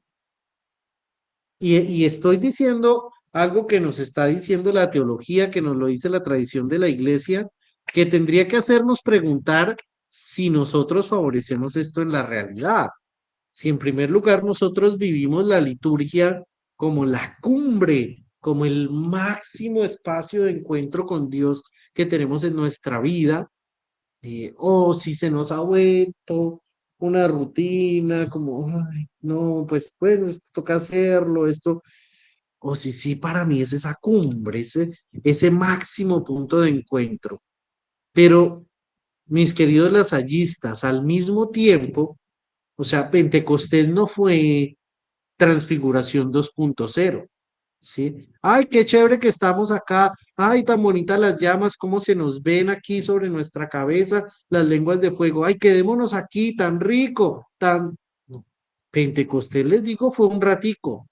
Y estoy diciendo algo que nos está diciendo la teología, que nos lo dice la tradición de la iglesia, que tendría que hacernos preguntar si nosotros favorecemos esto en la realidad. Si en primer lugar nosotros vivimos la liturgia como la cumbre, como el máximo espacio de encuentro con Dios que tenemos en nuestra vida, o si se nos ha vuelto una rutina, como, ay, no, pues bueno, esto toca hacerlo, esto, o si sí, para mí es esa cumbre, ese máximo punto de encuentro. Pero, mis queridos lasallistas, al mismo tiempo, o sea, Pentecostés no fue Transfiguración 2.0, ¿sí? Ay, qué chévere que estamos acá. Ay, tan bonitas las llamas, cómo se nos ven aquí sobre nuestra cabeza, las lenguas de fuego. Ay, quedémonos aquí, tan rico, tan... No. Pentecostés, les digo, fue un ratico.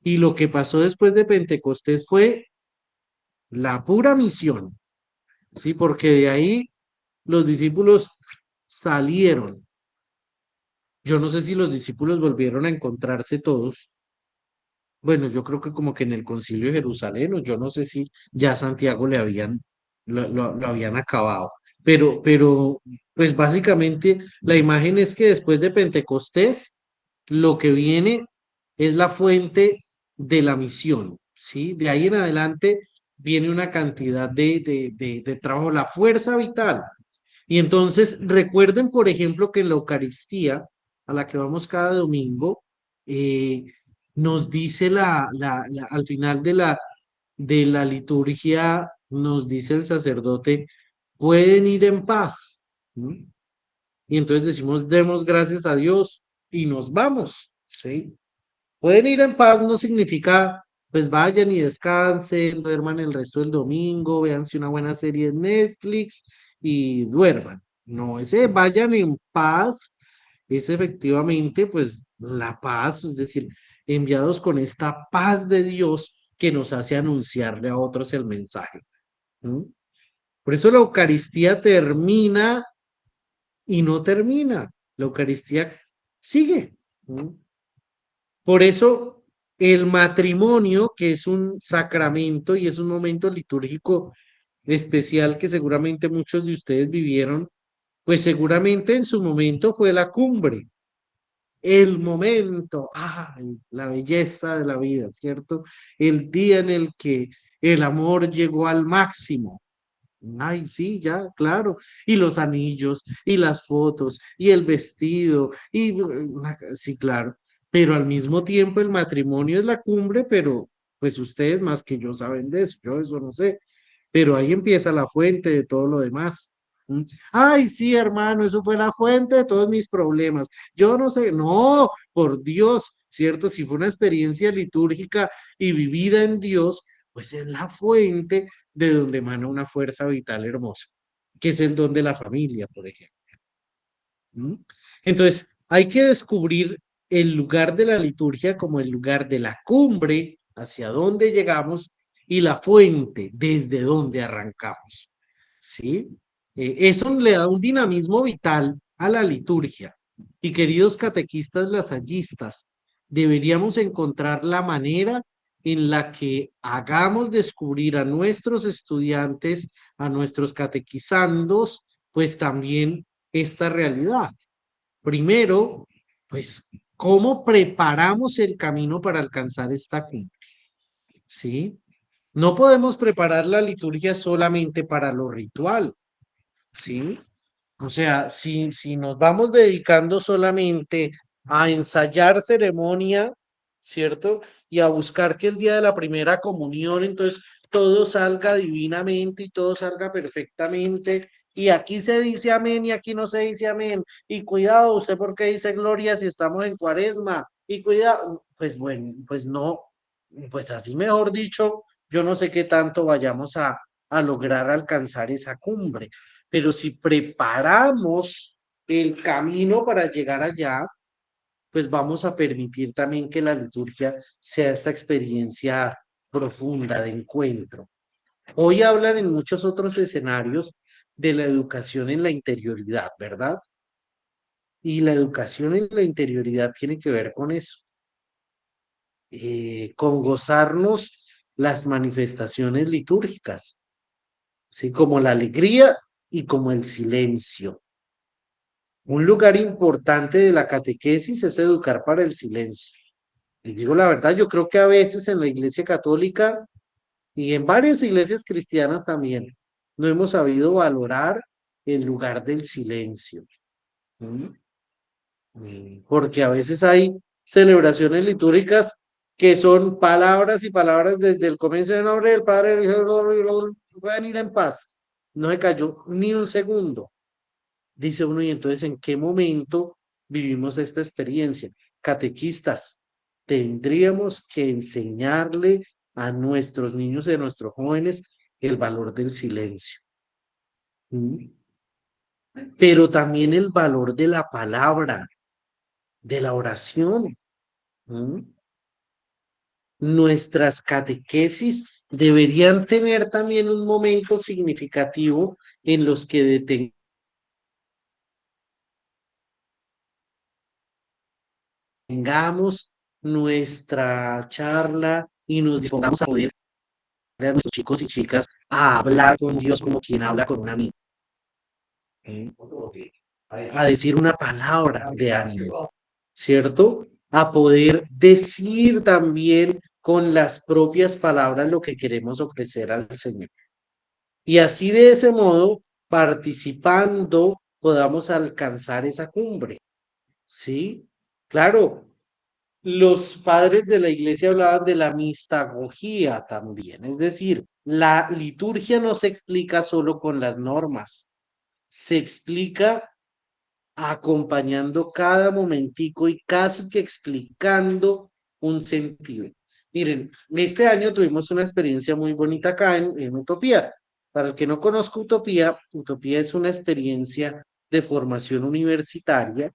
Y lo que pasó después de Pentecostés fue la pura misión, ¿sí? Porque de ahí los discípulos salieron. Yo no sé si los discípulos volvieron a encontrarse todos. Bueno, yo creo que como que en el Concilio de Jerusalén, o yo no sé si ya Santiago le habían, lo habían acabado, pero, pues básicamente la imagen es que después de Pentecostés, lo que viene es la fuente de la misión, ¿sí? De ahí en adelante viene una cantidad de trabajo, la fuerza vital. Y entonces recuerden, por ejemplo, que en la Eucaristía, a la que vamos cada domingo, eh, nos dice al final de la liturgia, nos dice el sacerdote, pueden ir en paz. ¿Sí? Y entonces decimos, demos gracias a Dios y nos vamos, ¿sí? Pueden ir en paz no significa, pues vayan y descansen, duerman el resto del domingo, véanse una buena serie en Netflix y duerman. No, ese vayan en paz es efectivamente, pues, la paz, es decir, enviados con esta paz de Dios que nos hace anunciarle a otros el mensaje. ¿Mm? Por eso la Eucaristía termina y no termina. La Eucaristía sigue. ¿Mm? Por eso el matrimonio, que es un sacramento y es un momento litúrgico especial que seguramente muchos de ustedes vivieron, pues seguramente en su momento fue la cumbre, el momento, ay, la belleza de la vida, ¿cierto? El día en el que el amor llegó al máximo. Ay, sí, ya, claro. Y los anillos, y las fotos, y el vestido, sí, claro. Pero al mismo tiempo el matrimonio es la cumbre, pero pues ustedes más que yo saben de eso, yo eso no sé. Pero ahí empieza la fuente de todo lo demás. ¿Mm? Ay, sí, hermano, eso fue la fuente de todos mis problemas. Yo no sé, no, por Dios, ¿cierto? Si fue una experiencia litúrgica y vivida en Dios, pues es la fuente de donde emana una fuerza vital hermosa, que es el don de la familia, por ejemplo. ¿Mm? Entonces, hay que descubrir el lugar de la liturgia como el lugar de la cumbre, hacia donde llegamos, y la fuente, desde donde arrancamos. ¿Sí? Eso le da un dinamismo vital a la liturgia. Y queridos catequistas lasallistas, deberíamos encontrar la manera en la que hagamos descubrir a nuestros estudiantes, a nuestros catequizandos, pues también esta realidad. Primero, pues, ¿cómo preparamos el camino para alcanzar esta cumbre? ¿Sí? No podemos preparar la liturgia solamente para lo ritual, ¿sí? O sea, si nos vamos dedicando solamente a ensayar ceremonia, ¿cierto? Y a buscar que el día de la primera comunión, entonces todo salga divinamente y todo salga perfectamente. Y aquí se dice amén y aquí no se dice amén. Y cuidado, usted porque dice gloria si estamos en cuaresma. Y cuidado, pues bueno, pues no, pues así mejor dicho, yo no sé qué tanto vayamos a lograr alcanzar esa cumbre. Pero si preparamos el camino para llegar allá, pues vamos a permitir también que la liturgia sea esta experiencia profunda de encuentro. Hoy hablan en muchos otros escenarios de la educación en la interioridad, ¿verdad? Y la educación en la interioridad tiene que ver con eso, con gozarnos las manifestaciones litúrgicas, ¿sí? Como la alegría y como el silencio. Un lugar importante de la catequesis es educar para el silencio. Les digo la verdad, yo creo que a veces en la Iglesia Católica y en varias iglesias cristianas también no hemos sabido valorar el lugar del silencio. ¿Mm? Porque a veces hay celebraciones litúrgicas que son palabras y palabras desde el comienzo del nombre del Padre, del Hijo, pueden ir en paz. No se cayó ni un segundo. Dice uno, y entonces, ¿en qué momento vivimos esta experiencia? Catequistas, tendríamos que enseñarle a nuestros niños y a nuestros jóvenes el valor del silencio, ¿Mm? Pero también el valor de la palabra, de la oración. ¿Mm? Nuestras catequesis deberían tener también un momento significativo en los que detengamos nuestra charla y nos dispongamos a poder a nuestros chicos y chicas a hablar con Dios como quien habla con un amigo, ¿eh? A decir una palabra de ánimo, ¿cierto? A poder decir también con las propias palabras lo que queremos ofrecer al Señor. Y así de ese modo participando podamos alcanzar esa cumbre, ¿sí? Claro, los padres de la iglesia hablaban de la mistagogía también, es decir, la liturgia no se explica solo con las normas, se explica acompañando cada momentico y casi que explicando un sentido. Miren, este año tuvimos una experiencia muy bonita acá en Utopía. Para el que no conozca Utopía, Utopía es una experiencia de formación universitaria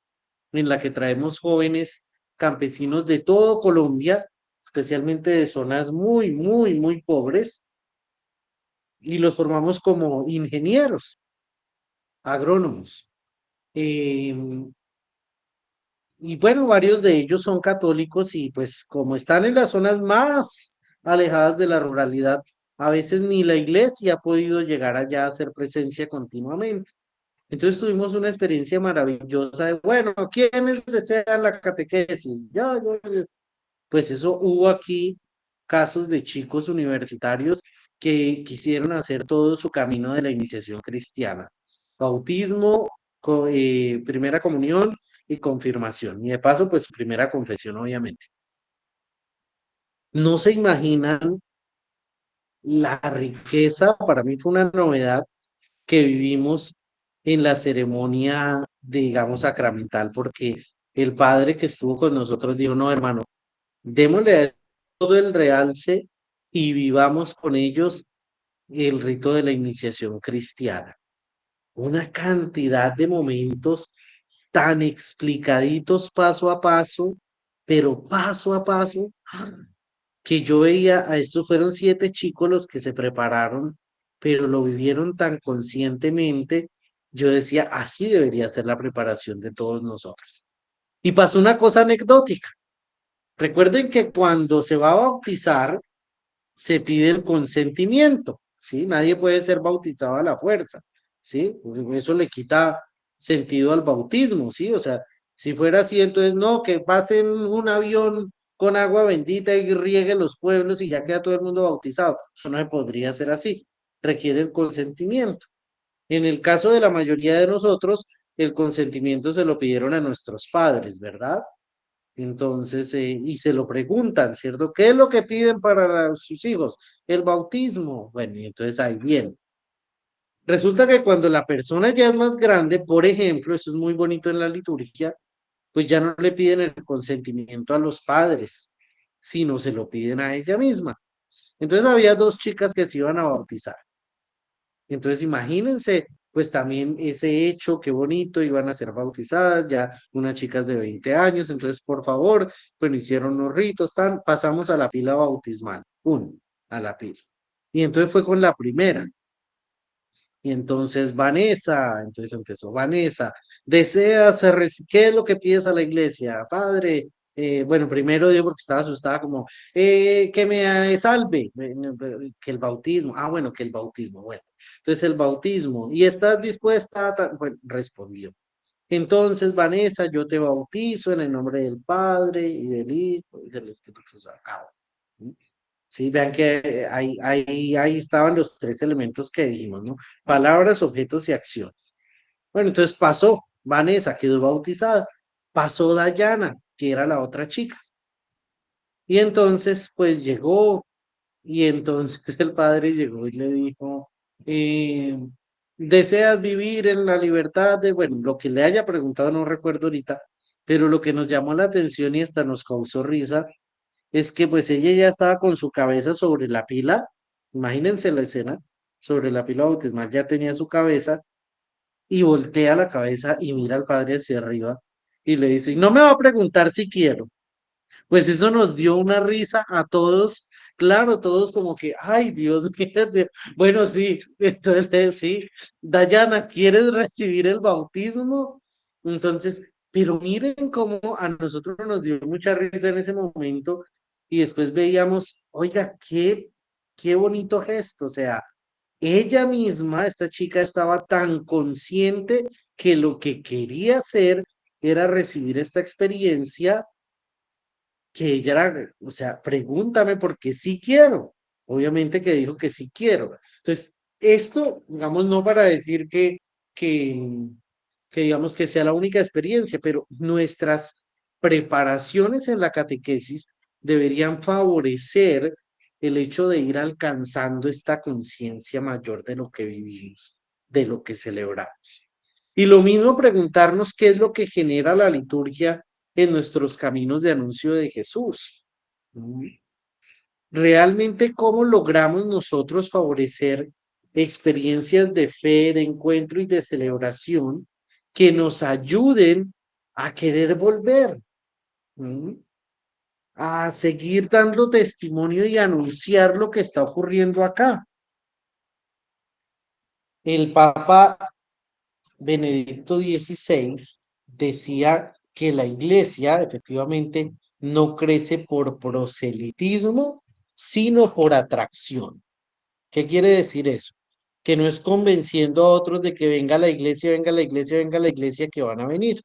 en la que traemos jóvenes campesinos de todo Colombia, especialmente de zonas muy pobres, y los formamos como ingenieros, agrónomos. Em, Y bueno, varios de ellos son católicos y pues como están en las zonas más alejadas de la ruralidad, a veces ni la iglesia ha podido llegar allá a hacer presencia continuamente. Entonces tuvimos una experiencia maravillosa de, bueno, ¿quiénes desean la catequesis? Yo. Pues eso hubo aquí casos de chicos universitarios que quisieron hacer todo su camino de la iniciación cristiana. Bautismo, primera comunión y confirmación. Y de paso, pues su primera confesión, obviamente. No se imaginan la riqueza, para mí fue una novedad que vivimos en la ceremonia, digamos, sacramental, porque el padre que estuvo con nosotros dijo, no, hermano, démosle todo el realce y vivamos con ellos el rito de la iniciación cristiana. Una cantidad de momentos tan explicaditos paso a paso, pero paso a paso, que yo veía, a estos fueron 7 chicos los que se prepararon, pero lo vivieron tan conscientemente, yo decía, así debería ser la preparación de todos nosotros. Y pasó una cosa anecdótica. Recuerden que cuando se va a bautizar, se pide el consentimiento, ¿sí? Nadie puede ser bautizado a la fuerza, ¿sí? Eso le quita sentido al bautismo, ¿sí? O sea, si fuera así, entonces no, que pasen un avión con agua bendita y riegue los pueblos y ya queda todo el mundo bautizado. Eso no se podría hacer así. Requiere el consentimiento. En el caso de la mayoría de nosotros, el consentimiento se lo pidieron a nuestros padres, ¿verdad? Entonces, y se lo preguntan, ¿cierto? ¿Qué es lo que piden para sus hijos? El bautismo. Bueno, y entonces ahí viene. Resulta que cuando la persona ya es más grande, por ejemplo, eso es muy bonito en la liturgia, pues ya no le piden el consentimiento a los padres, sino se lo piden a ella misma. Entonces había 2 chicas que se iban a bautizar. Entonces, imagínense, pues también ese hecho, qué bonito, iban a ser bautizadas, ya unas chicas de 20 años, entonces, por favor, bueno, hicieron los ritos, pasamos a la pila bautismal, a la pila. Y entonces fue con la primera. Y entonces Vanessa, entonces empezó Vanessa, ¿qué es lo que pides a la iglesia? Padre, bueno, primero digo porque estaba asustada como, que me salve, que el bautismo, bueno, que el bautismo, bueno, entonces el bautismo, ¿y estás dispuesta? Bueno, respondió. Entonces, Vanessa, yo te bautizo en el nombre del Padre y del Hijo y del Espíritu Santo. Sí, vean que ahí estaban los 3 elementos que dijimos, ¿no? Palabras, objetos y acciones. Bueno, entonces pasó, Vanessa quedó bautizada, pasó Dayana, que era la otra chica. Y entonces, pues llegó, y entonces el padre llegó y le dijo, eh, ¿deseas vivir en la libertad de, bueno, lo que le haya preguntado, no recuerdo ahorita, pero lo que nos llamó la atención y hasta nos causó risa es que pues ella ya estaba con su cabeza sobre la pila, imagínense la escena, sobre la pila bautismal, ya tenía su cabeza y voltea la cabeza y mira al padre hacia arriba y le dice, no me va a preguntar si quiero. Pues eso nos dio una risa a todos, claro, todos como que, ay Dios mío, bueno, sí, entonces sí, Dayana, ¿quieres recibir el bautismo? Entonces, pero miren cómo a nosotros nos dio mucha risa en ese momento y después veíamos, oiga, qué bonito gesto, o sea, ella misma, esta chica estaba tan consciente que lo que quería hacer era recibir esta experiencia que ella era, o sea, pregúntame porque sí quiero. Obviamente que dijo que sí quiero. Entonces, Esto, digamos, no para decir que, que digamos que sea la única experiencia, pero nuestras preparaciones en la catequesis deberían favorecer el hecho de ir alcanzando esta conciencia mayor de lo que vivimos, de lo que celebramos. Y lo mismo preguntarnos qué es lo que genera la liturgia en nuestros caminos de anuncio de Jesús. Realmente, ¿cómo logramos nosotros favorecer experiencias de fe, de encuentro y de celebración que nos ayuden a querer volver, ¿m? A seguir dando testimonio y anunciar lo que está ocurriendo acá? El Papa Benedicto XVI decía que la iglesia efectivamente no crece por proselitismo, sino por atracción. ¿Qué quiere decir eso? Que no es convenciendo a otros de que venga a la iglesia, venga a la iglesia, venga a la iglesia que van a venir,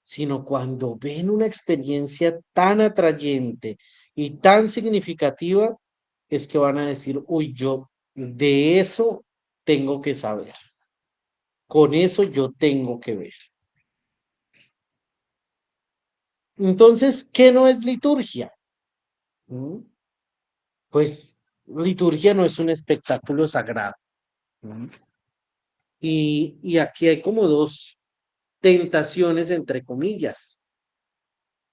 sino cuando ven una experiencia tan atrayente y tan significativa, es que van a decir, uy, yo de eso tengo que saber, con eso yo tengo que ver. Entonces, ¿qué no es liturgia? ¿Mm? Pues liturgia no es un espectáculo sagrado. ¿Mm? Y aquí hay como dos tentaciones, entre comillas.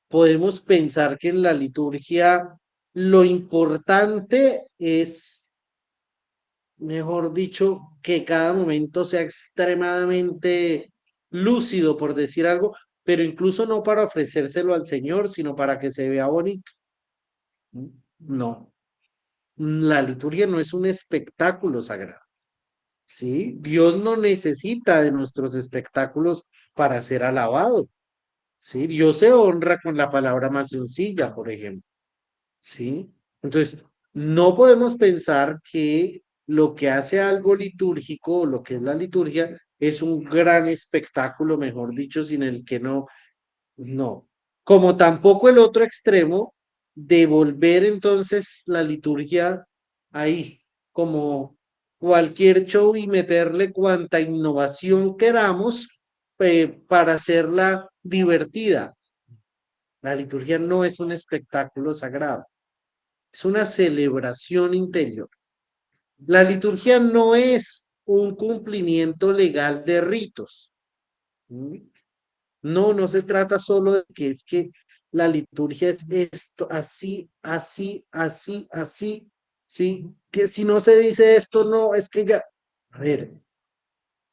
Podemos pensar que en la liturgia lo importante es, mejor dicho, que cada momento sea extremadamente lúcido, por decir algo, pero incluso no para ofrecérselo al Señor, sino para que se vea bonito. No, la liturgia no es un espectáculo sagrado. ¿Sí? Dios no necesita de nuestros espectáculos para ser alabado. ¿Sí? Dios se honra con la palabra más sencilla, por ejemplo. ¿Sí? Entonces, no podemos pensar que lo que hace algo litúrgico, lo que es la liturgia, es un gran espectáculo, mejor dicho, sin el que no. Como tampoco el otro extremo de volver entonces la liturgia ahí, como cualquier show y meterle cuanta innovación queramos para hacerla divertida. La liturgia no es un espectáculo sagrado, es una celebración interior. La liturgia no es un cumplimiento legal de ritos. ¿Sí? No, no se trata solo de que es que la liturgia es esto, así, así, así, así, sí, que si no se dice esto, no, es que ya, a ver,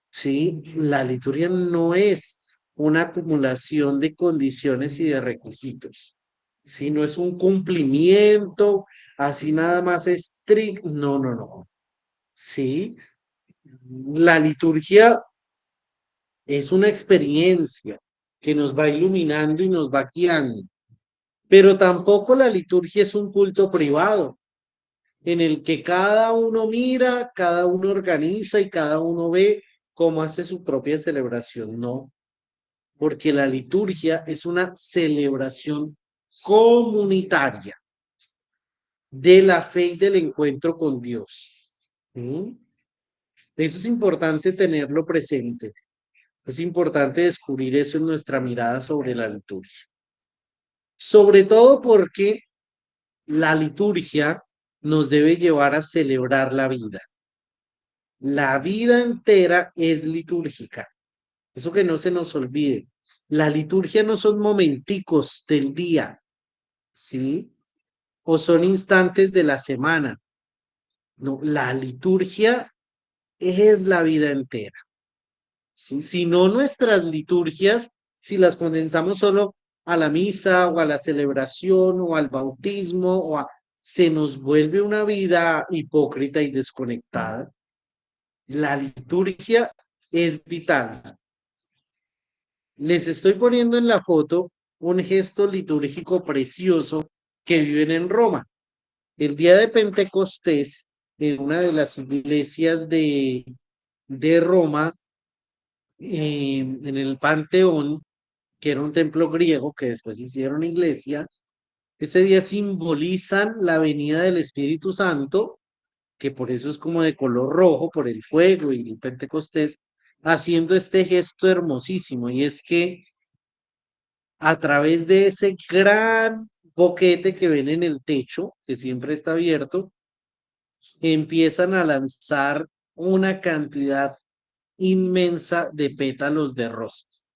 sí, la liturgia no es una acumulación de condiciones y de requisitos, sí, no es un cumplimiento, así nada más estricto, no, no, no, sí, la liturgia es una experiencia que nos va iluminando y nos va guiando. Pero tampoco la liturgia es un culto privado en el que cada uno mira, cada uno organiza y cada uno ve cómo hace su propia celebración. No, porque la liturgia es una celebración comunitaria de la fe y del encuentro con Dios. ¿Mm? Eso es importante tenerlo presente. Es importante descubrir eso en nuestra mirada sobre la liturgia. Sobre todo porque la liturgia nos debe llevar a celebrar la vida. La vida entera es litúrgica. Eso que no se nos olvide. La liturgia no son momenticos del día, ¿sí? O son instantes de la semana. No, la liturgia es la vida entera. ¿Sí? Si no, nuestras liturgias, si las condensamos solo a la misa o a la celebración o al bautismo se nos vuelve una vida hipócrita y desconectada. La liturgia es vital. Les estoy poniendo en la foto un gesto litúrgico precioso que viven en Roma. El día de Pentecostés, en una de las iglesias de Roma, en el Panteón, que era un templo griego que después hicieron iglesia, ese día simbolizan la venida del Espíritu Santo que por eso es como de color rojo, por el fuego y el Pentecostés, haciendo este gesto hermosísimo, y es que a través de ese gran boquete que ven en el techo, que siempre está abierto, empiezan a lanzar una cantidad inmensa de pétalos de rosas,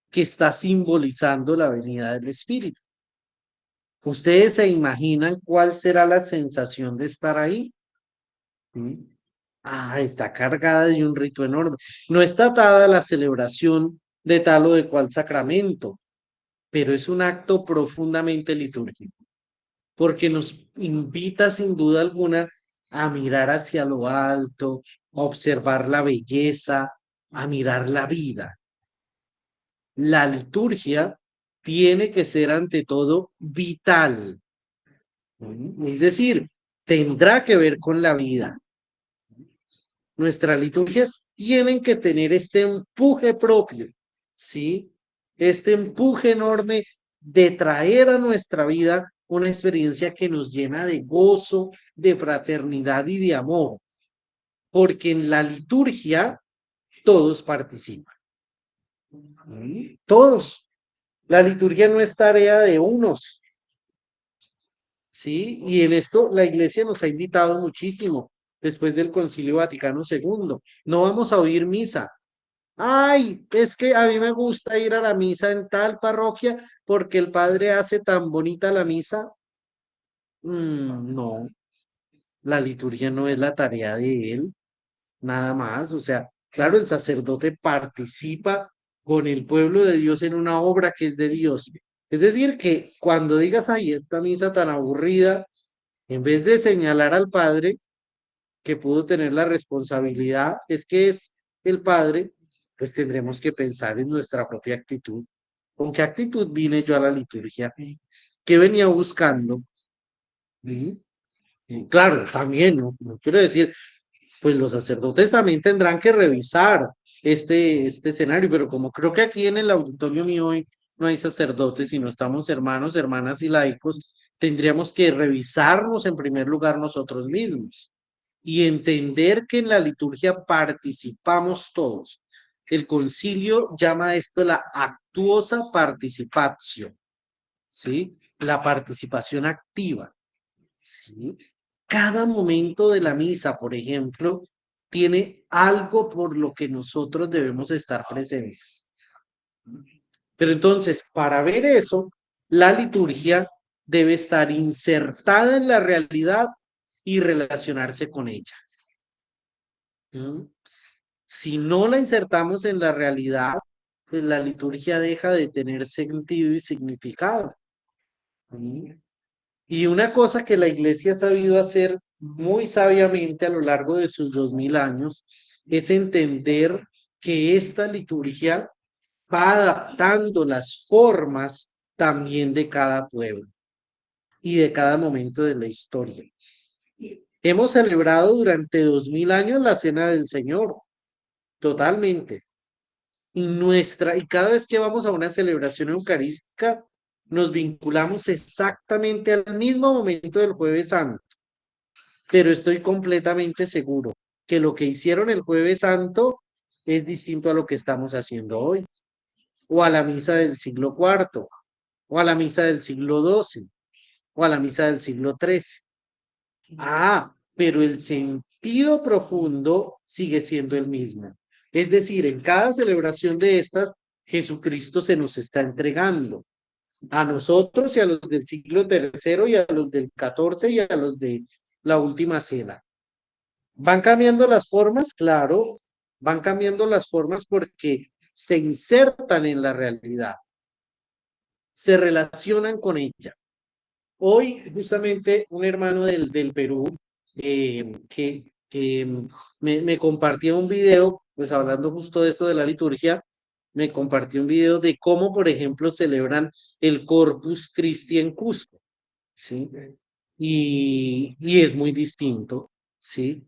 que está simbolizando la venida del Espíritu. ¿Ustedes se imaginan cuál será la sensación de estar ahí? ¿Sí? Ah, está cargada de un rito enorme. No está atada a la celebración de tal o de cual sacramento, pero es un acto profundamente litúrgico, porque nos invita sin duda alguna a mirar hacia lo alto, a observar la belleza, a mirar la vida. La liturgia tiene que ser ante todo vital, es decir, tendrá que ver con la vida. Nuestras liturgias tienen que tener este empuje propio, ¿sí? Este empuje enorme de traer a nuestra vida una experiencia que nos llena de gozo, de fraternidad y de amor, porque en la liturgia todos participan, ¿sí? Todos. La liturgia no es tarea de unos, ¿sí? Y en esto la Iglesia nos ha invitado muchísimo después del Concilio Vaticano II. No vamos a oír misa. Ay, es que a mí me gusta ir a la misa en tal parroquia porque el padre hace tan bonita la misa. No, la liturgia no es la tarea de él, nada más. O sea, claro, el sacerdote participa con el pueblo de Dios en una obra que es de Dios. Es decir, que cuando digas, ay, esta misa tan aburrida, en vez de señalar al padre que pudo tener la responsabilidad, es que es el padre, pues tendremos que pensar en nuestra propia actitud. ¿Con qué actitud vine yo a la liturgia? ¿Qué venía buscando? ¿Sí? Y claro, también, no quiero decir, pues los sacerdotes también tendrán que revisar este escenario, pero como creo que aquí en el auditorio mío hoy no hay sacerdotes, sino estamos hermanos, hermanas y laicos, tendríamos que revisarnos en primer lugar nosotros mismos y entender que en la liturgia participamos todos. El concilio llama a esto la actuosa participatio, ¿sí? La participación activa, ¿sí? Cada momento de la misa, por ejemplo, tiene algo por lo que nosotros debemos estar presentes. Pero entonces, para ver eso, la liturgia debe estar insertada en la realidad y relacionarse con ella. ¿Mm? Si no la insertamos en la realidad, pues la liturgia deja de tener sentido y significado. ¿Mm? Y una cosa que la iglesia ha sabido hacer muy sabiamente a lo largo de sus 2000 años es entender que esta liturgia va adaptando las formas también de cada pueblo y de cada momento de la historia. Hemos celebrado durante 2000 años la Cena del Señor, totalmente. Y cada vez que vamos a una celebración eucarística, nos vinculamos exactamente al mismo momento del Jueves Santo, pero estoy completamente seguro que lo que hicieron el Jueves Santo es distinto a lo que estamos haciendo hoy, o a la misa del siglo IV, o a la misa del siglo XII, o a la misa del siglo XIII. Pero el sentido profundo sigue siendo el mismo. Es decir, en cada celebración de estas, Jesucristo se nos está entregando a nosotros y a los del siglo III y a los del XIV y a los de la última cena. ¿Van cambiando las formas? Claro, van cambiando las formas porque se insertan en la realidad, se relacionan con ella. Hoy, justamente, un hermano del Perú que me compartió un video, pues hablando justo de esto de la liturgia, me compartió un video de cómo, por ejemplo, celebran el Corpus Christi en Cusco, ¿sí? Y es muy distinto, ¿sí?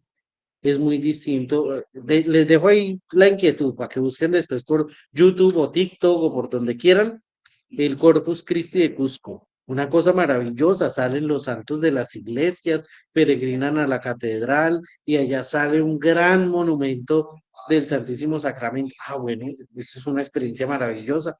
Es muy distinto. Les dejo ahí la inquietud para que busquen después por YouTube o TikTok o por donde quieran el Corpus Christi de Cusco. Una cosa maravillosa, salen los santos de las iglesias, peregrinan a la catedral y allá sale un gran monumento del Santísimo Sacramento. Ah, bueno, eso es una experiencia maravillosa.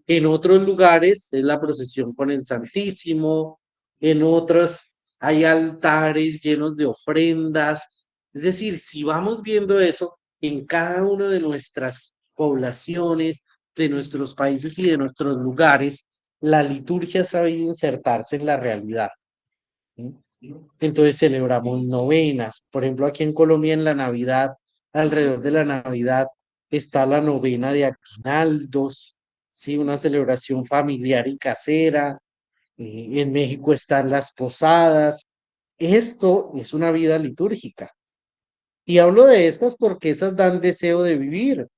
En otros lugares es la procesión con el Santísimo, en otros hay altares llenos de ofrendas. Es decir, si vamos viendo eso en cada una de nuestras poblaciones, de nuestros países y de nuestros lugares, la liturgia sabe insertarse en la realidad. ¿Sí? Entonces celebramos novenas. Por ejemplo, aquí en Colombia en la Navidad, alrededor de la Navidad, está la novena de aguinaldos, ¿sí? Una celebración familiar y casera. En México están las posadas. Esto es una vida litúrgica. Y hablo de estas porque esas dan deseo de vivir.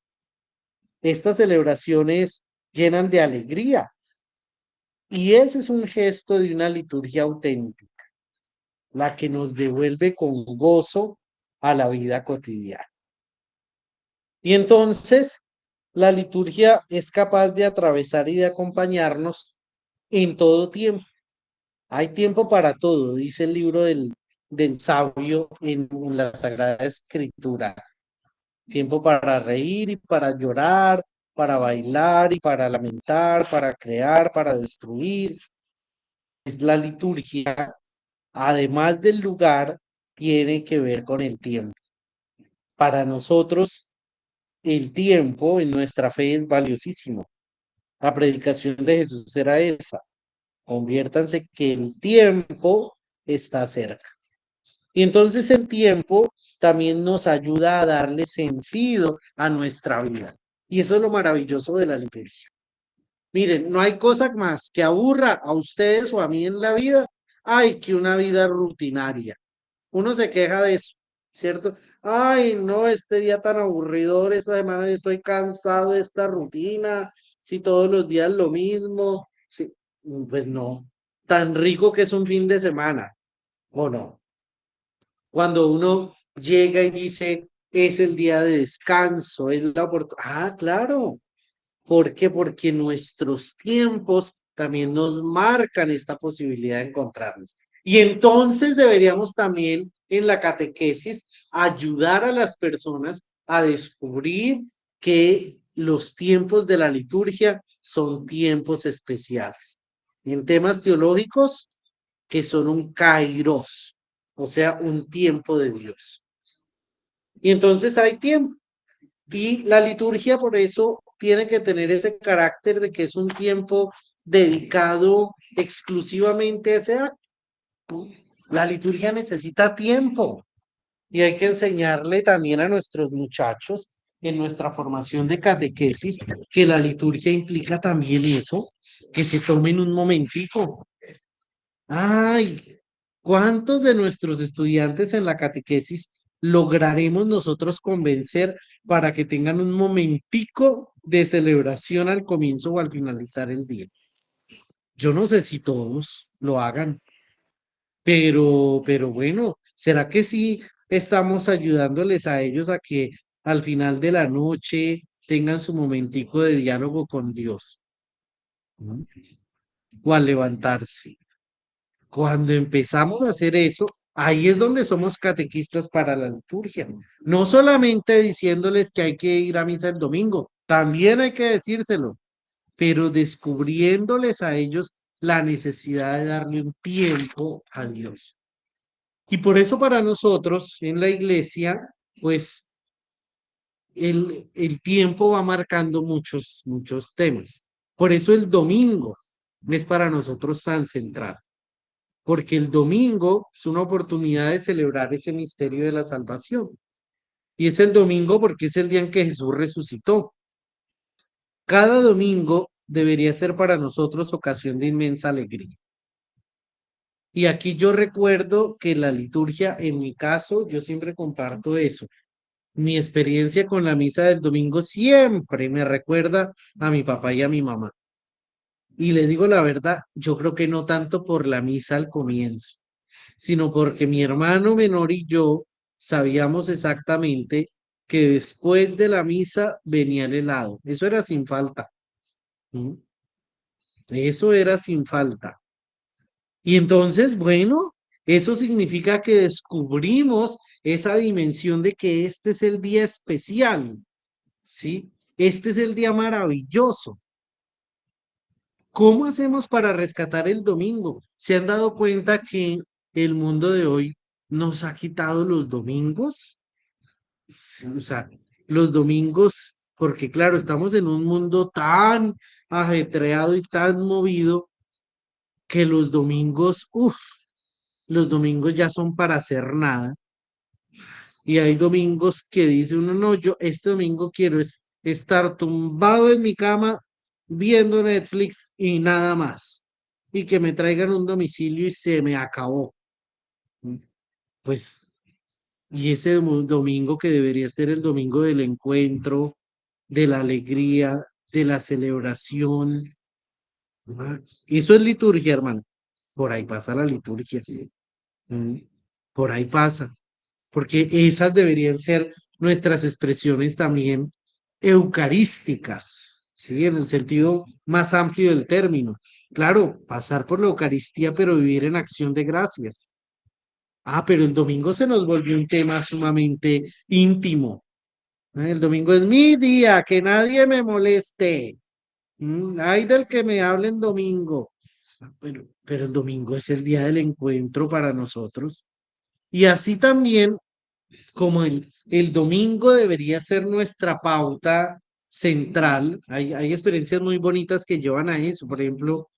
Estas celebraciones llenan de alegría. Y ese es un gesto de una liturgia auténtica, la que nos devuelve con gozo a la vida cotidiana. Y entonces la liturgia es capaz de atravesar y de acompañarnos en todo tiempo. Hay tiempo para todo, dice el libro del sabio en la Sagrada Escritura. Tiempo para reír y para llorar, para bailar y para lamentar, para crear, para destruir. Es la liturgia, además del lugar, tiene que ver con el tiempo. Para nosotros, el tiempo en nuestra fe es valiosísimo. La predicación de Jesús era esa. Conviértanse que el tiempo está cerca. Y entonces el tiempo también nos ayuda a darle sentido a nuestra vida. Y eso es lo maravilloso de la liturgia. Miren, no hay cosa más que aburra a ustedes o a mí en la vida, hay que una vida rutinaria. Uno se queja de eso, ¿cierto? Ay, no, este día tan aburridor, esta semana estoy cansado de esta rutina, si todos los días lo mismo, sí, pues no, tan rico que es un fin de semana, ¿o no? Cuando uno llega y dice, es el día de descanso, es la oportunidad. Ah, claro. ¿Por qué? Porque nuestros tiempos también nos marcan esta posibilidad de encontrarnos. Y entonces deberíamos también en la catequesis ayudar a las personas a descubrir que los tiempos de la liturgia son tiempos especiales. En temas teológicos, que son un kairos, o sea, un tiempo de Dios. Y entonces hay tiempo. Y la liturgia por eso tiene que tener ese carácter de que es un tiempo dedicado exclusivamente a ese acto. La liturgia necesita tiempo y hay que enseñarle también a nuestros muchachos en nuestra formación de catequesis que la liturgia implica también eso, que se tomen un momentico. Ay, ¿cuántos de nuestros estudiantes en la catequesis lograremos nosotros convencer para que tengan un momentico de celebración al comienzo o al finalizar el día? Yo no sé si todos lo hagan, pero bueno, ¿será que sí estamos ayudándoles a ellos a que al final de la noche tengan su momentico de diálogo con Dios? ¿No? O al levantarse. Cuando empezamos a hacer eso, ahí es donde somos catequistas para la liturgia. No solamente diciéndoles que hay que ir a misa el domingo, también hay que decírselo, pero descubriéndoles a ellos la necesidad de darle un tiempo a Dios. Y por eso para nosotros en la iglesia, pues el tiempo va marcando muchos temas. Por eso el domingo es para nosotros tan central, porque el domingo es una oportunidad de celebrar ese misterio de la salvación. Y es el domingo porque es el día en que Jesús resucitó. Cada domingo debería ser para nosotros ocasión de inmensa alegría. Y aquí yo recuerdo que la liturgia, en mi caso, yo siempre comparto eso. Mi experiencia con la misa del domingo siempre me recuerda a mi papá y a mi mamá. Y le digo la verdad, yo creo que no tanto por la misa al comienzo, sino porque mi hermano menor y yo sabíamos exactamente que después de la misa venía el helado. Eso era sin falta. ¿Mm? Eso era sin falta. Y entonces, bueno, eso significa que descubrimos esa dimensión de que este es el día especial, ¿sí? Este es el día maravilloso. ¿Cómo hacemos para rescatar el domingo? ¿Se han dado cuenta que el mundo de hoy nos ha quitado los domingos? Sí, o sea, los domingos, porque claro, estamos en un mundo tan ajetreado y tan movido que los domingos, uff, los domingos ya son para hacer nada. Y hay domingos que dice uno, no, yo este domingo quiero estar tumbado en mi cama viendo Netflix y nada más. Y que me traigan un domicilio y se me acabó. Pues, y ese domingo que debería ser el domingo del encuentro, de la alegría, de la celebración. ¿No? Eso es liturgia, hermano. Por ahí pasa la liturgia. Mm, Por ahí pasa. Porque esas deberían ser nuestras expresiones también eucarísticas, ¿sí? En el sentido más amplio del término. Claro, pasar por la Eucaristía, pero vivir en acción de gracias. Ah, pero el domingo se nos volvió un tema sumamente íntimo. El domingo es mi día, que nadie me moleste. Ay del que me hable en domingo. Pero el domingo es el día del encuentro para nosotros. Y así también como el domingo debería ser nuestra pauta central, hay experiencias muy bonitas que llevan a eso. Por ejemplo,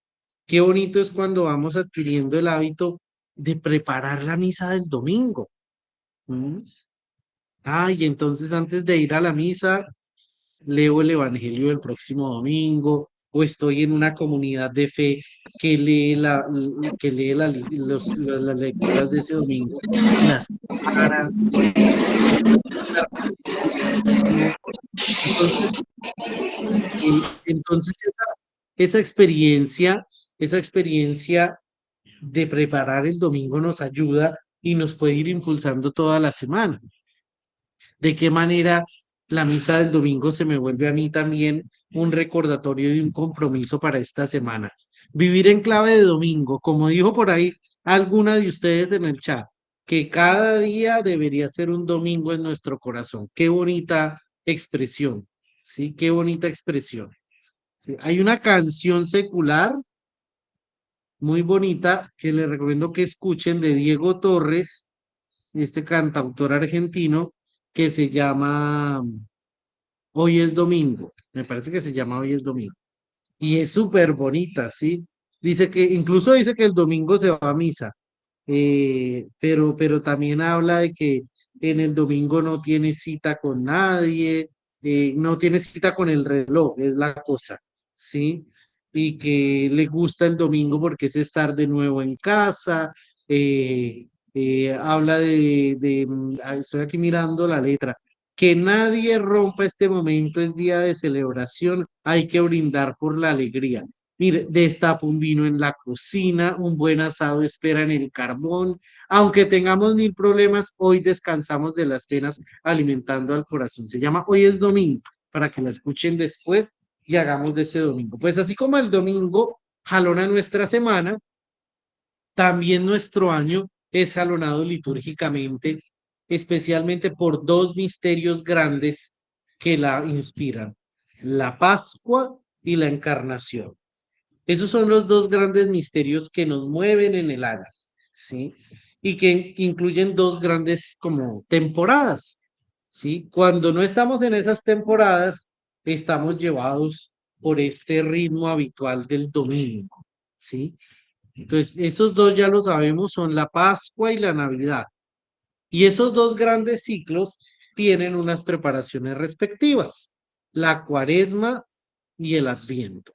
qué bonito es cuando vamos adquiriendo el hábito de preparar la misa del domingo. ¿Mm? Y entonces antes de ir a la misa, leo el Evangelio del próximo domingo, o estoy en una comunidad de fe que lee las lecturas de ese domingo y las prepara. Entonces, entonces esa experiencia de preparar el domingo nos ayuda y nos puede ir impulsando toda la semana. ¿De qué manera la misa del domingo se me vuelve a mí también un recordatorio y un compromiso para esta semana? Vivir en clave de domingo, como dijo por ahí alguna de ustedes en el chat, que cada día debería ser un domingo en nuestro corazón. Qué bonita expresión, ¿sí? Qué bonita expresión. ¿Sí? Hay una canción secular muy bonita que les recomiendo que escuchen de Diego Torres, este cantautor argentino, que se llama Hoy es domingo. Me parece que se llama Hoy es domingo. Y es súper bonita, ¿sí? Incluso dice que el domingo se va a misa, pero también habla de que en el domingo no tiene cita con nadie, no tiene cita con el reloj, es la cosa, ¿sí? Y que le gusta el domingo porque es estar de nuevo en casa, habla estoy aquí mirando la letra, que nadie rompa este momento, es día de celebración, hay que brindar por la alegría. Mire, destapa un vino en la cocina, un buen asado espera en el carbón. Aunque tengamos mil problemas, hoy descansamos de las penas alimentando al corazón. Se llama Hoy es domingo, para que la escuchen después y hagamos de ese domingo. Pues así como el domingo jalona nuestra semana, también nuestro año es jalonado litúrgicamente, especialmente por dos misterios grandes que la inspiran, la Pascua y la Encarnación. Esos son los dos grandes misterios que nos mueven en el año, ¿sí? Y que incluyen dos grandes como temporadas, ¿sí? Cuando no estamos en esas temporadas, estamos llevados por este ritmo habitual del domingo, ¿sí? Entonces, esos dos ya lo sabemos, son la Pascua y la Navidad. Y esos dos grandes ciclos tienen unas preparaciones respectivas, la Cuaresma y el Adviento.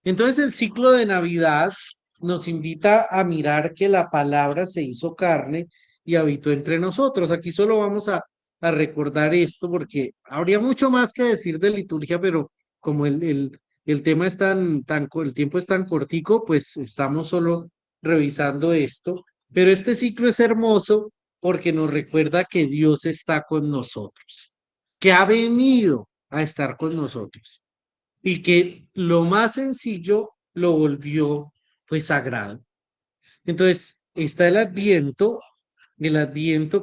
Entonces el ciclo de Navidad nos invita a mirar que la palabra se hizo carne y habitó entre nosotros. Aquí solo vamos a recordar esto porque habría mucho más que decir de liturgia, pero como el tema es el tiempo es tan cortico, pues estamos solo revisando esto. Pero este ciclo es hermoso porque nos recuerda que Dios está con nosotros, que ha venido a estar con nosotros. y que lo más sencillo lo volvió pues sagrado. Entonces, está el adviento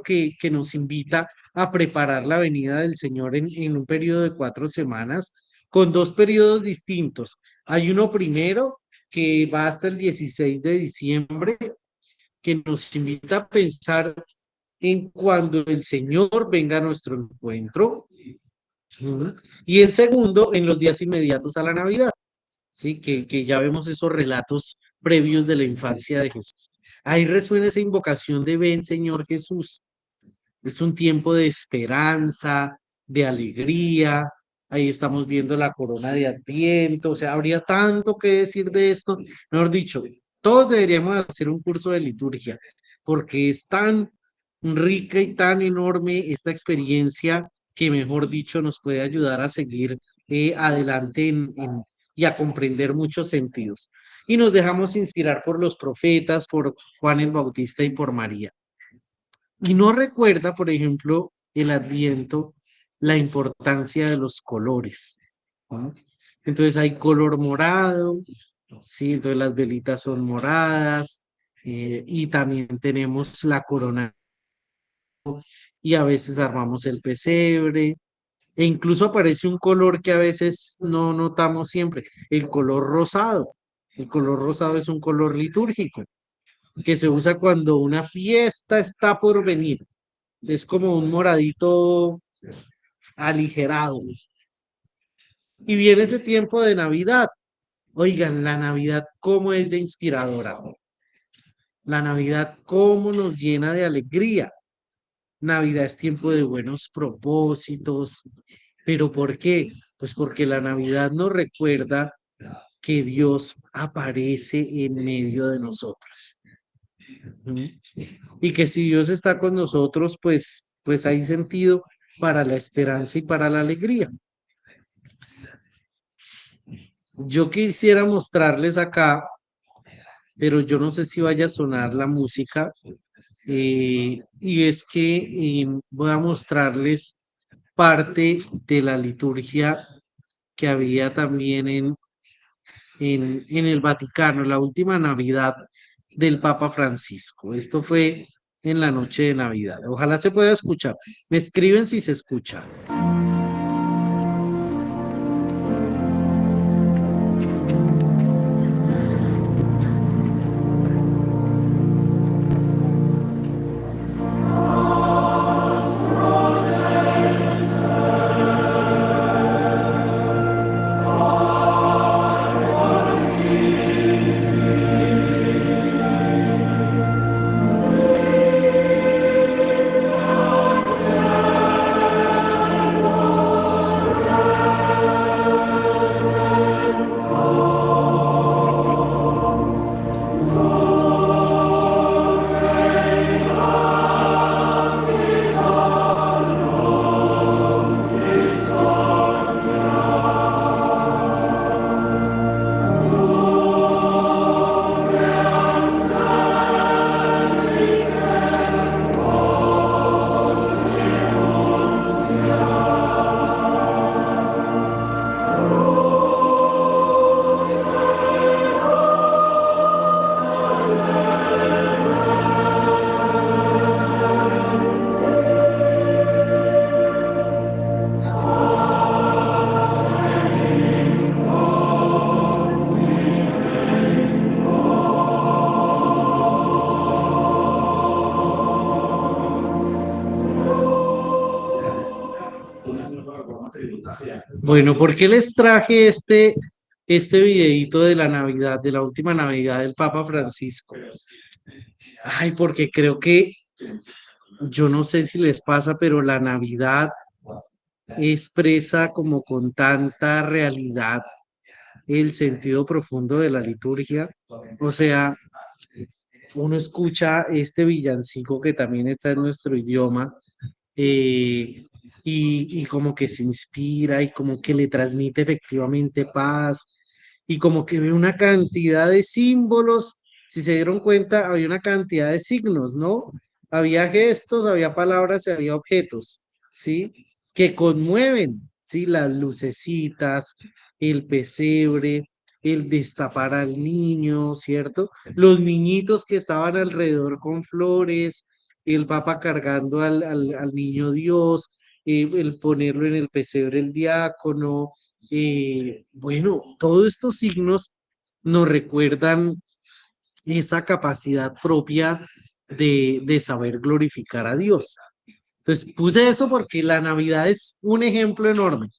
que nos invita a preparar la venida del Señor en un periodo de 4 semanas, con dos periodos distintos. Hay uno primero que va hasta el 16 de diciembre, que nos invita a pensar en cuando el Señor venga a nuestro encuentro. Ujú. Y el segundo, en los días inmediatos a la Navidad, ¿sí? Que ya vemos esos relatos previos de la infancia de Jesús. Ahí resuena esa invocación de ven, Señor Jesús. Es un tiempo de esperanza, de alegría. Ahí estamos viendo la corona de Adviento. O sea, habría tanto que decir de esto. Mejor dicho, todos deberíamos hacer un curso de liturgia, porque es tan rica y tan enorme esta experiencia que, mejor dicho, nos puede ayudar a seguir adelante y a comprender muchos sentidos. Y nos dejamos inspirar por los profetas, por Juan el Bautista y por María. Y no recuerda, por ejemplo, el Adviento, la importancia de los colores, ¿no? Entonces hay color morado, sí, entonces las velitas son moradas, y también tenemos la corona y a veces armamos el pesebre, e incluso aparece un color que a veces no notamos siempre, el color rosado. El color rosado es un color litúrgico que se usa cuando una fiesta está por venir. Es como un moradito aligerado. Y viene ese tiempo de Navidad. Oigan, la Navidad, cómo es de inspiradora. La Navidad, cómo nos llena de alegría. Navidad es tiempo de buenos propósitos. ¿Pero por qué? Pues porque la Navidad nos recuerda que Dios aparece en medio de nosotros. ¿Mm? Y que si Dios está con nosotros, pues hay sentido para la esperanza y para la alegría. Yo quisiera mostrarles acá, pero yo no sé si vaya a sonar la música, y es que voy a mostrarles parte de la liturgia que había también en el Vaticano, la última Navidad del Papa Francisco. Esto fue en la noche de Navidad. Ojalá se pueda escuchar. Me escriben si se escucha. Bueno, ¿por qué les traje este videíto de la Navidad, de la última Navidad del Papa Francisco? Ay, porque creo que yo no sé si les pasa, pero la Navidad expresa como con tanta realidad el sentido profundo de la liturgia. O sea, uno escucha este villancico que también está en nuestro idioma, y como que se inspira y como que le transmite efectivamente paz y como que ve una cantidad de símbolos. Si se dieron cuenta, había una cantidad de signos, ¿no? Había gestos, había palabras y había objetos, ¿sí? Que conmueven, ¿sí? Las lucecitas, el pesebre, el destapar al niño, ¿cierto? Los niñitos que estaban alrededor con flores, el Papa cargando al niño Dios, el ponerlo en el pesebre el diácono. Bueno, todos estos signos nos recuerdan esa capacidad propia de saber glorificar a Dios. Entonces puse eso porque la Navidad es un ejemplo enorme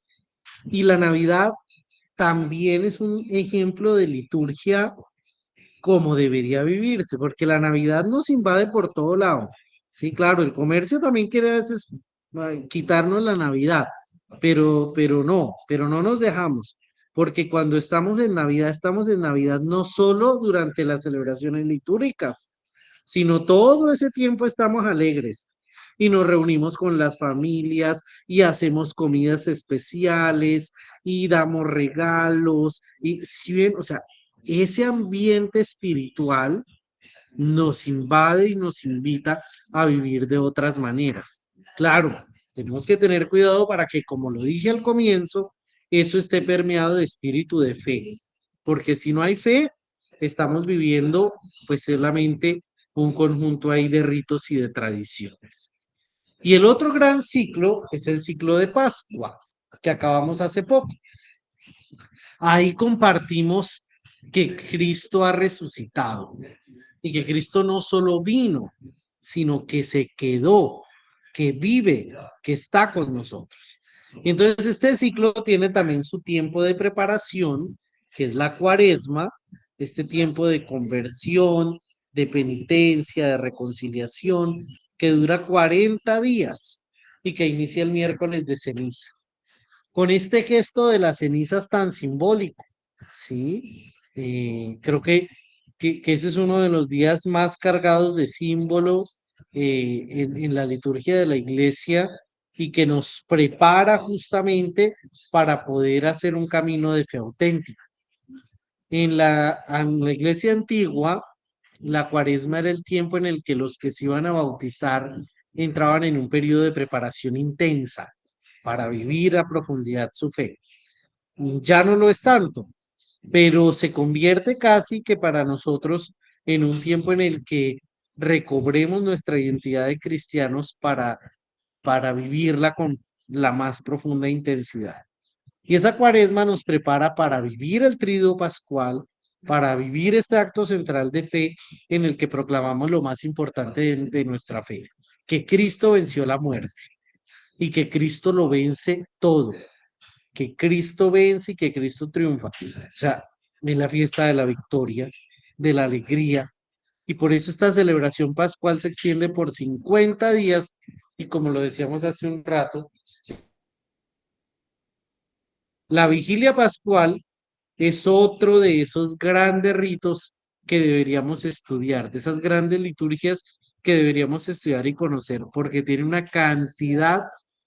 y la Navidad también es un ejemplo de liturgia como debería vivirse, porque la Navidad nos invade por todo lado. Sí, claro, el comercio también quiere a veces quitarnos la Navidad, pero no nos dejamos, porque cuando estamos en Navidad no solo durante las celebraciones litúrgicas, sino todo ese tiempo estamos alegres y nos reunimos con las familias y hacemos comidas especiales y damos regalos y si bien, o sea, ese ambiente espiritual nos invade y nos invita a vivir de otras maneras. Claro, tenemos que tener cuidado para que, como lo dije al comienzo, eso esté permeado de espíritu de fe, porque si no hay fe, estamos viviendo pues solamente un conjunto ahí de ritos y de tradiciones. Y el otro gran ciclo es el ciclo de Pascua, que acabamos hace poco. Ahí compartimos que Cristo ha resucitado y que Cristo no solo vino, sino que se quedó, que vive, que está con nosotros. Entonces, este ciclo tiene también su tiempo de preparación, que es la cuaresma, este tiempo de conversión, de penitencia, de reconciliación, que dura 40 días y que inicia el miércoles de ceniza. Con este gesto de las cenizas tan simbólico, ¿sí? Creo que ese es uno de los días más cargados de símbolo en la liturgia de la iglesia y que nos prepara justamente para poder hacer un camino de fe auténtica. En la iglesia antigua, la cuaresma era el tiempo en el que los que se iban a bautizar entraban en un periodo de preparación intensa para vivir a profundidad su fe. Ya no lo es tanto, pero se convierte casi que para nosotros en un tiempo en el que recobremos nuestra identidad de cristianos para vivirla con la más profunda intensidad. Y esa cuaresma nos prepara para vivir el triduo pascual, para vivir este acto central de fe en el que proclamamos lo más importante de nuestra fe, que Cristo venció la muerte y que Cristo lo vence todo, que Cristo vence y que Cristo triunfa. O sea, es la fiesta de la victoria, de la alegría. Y por eso esta celebración pascual se extiende por 50 días y como lo decíamos hace un rato, la vigilia pascual es otro de esos grandes ritos que deberíamos estudiar, de esas grandes liturgias que deberíamos estudiar y conocer, porque tiene una cantidad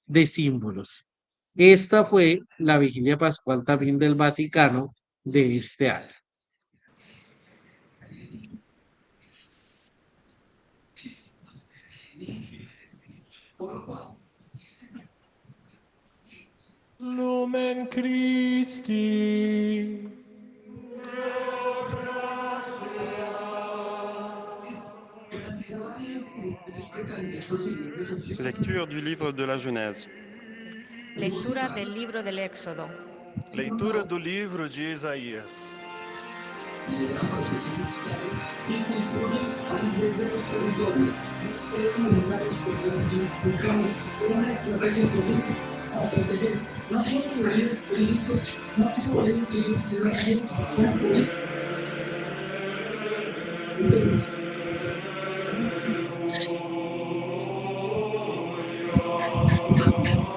de símbolos. Esta fue la vigilia pascual también del Vaticano de este año. Lumen Christi. Lecture du livre de la Genèse. Lettura del libro dell'Exodo. Leitura do livro de Isaías.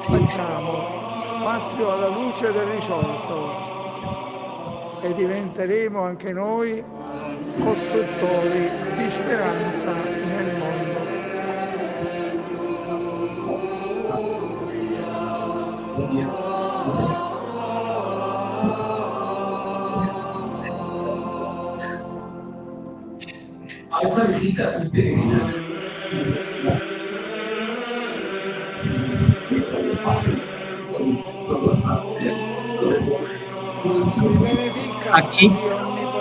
Facciamo spazio alla luce del risorto e diventeremo anche noi costruttori di speranza nel mondo. Alta visita peregrina. vi benedica Aquí, Dio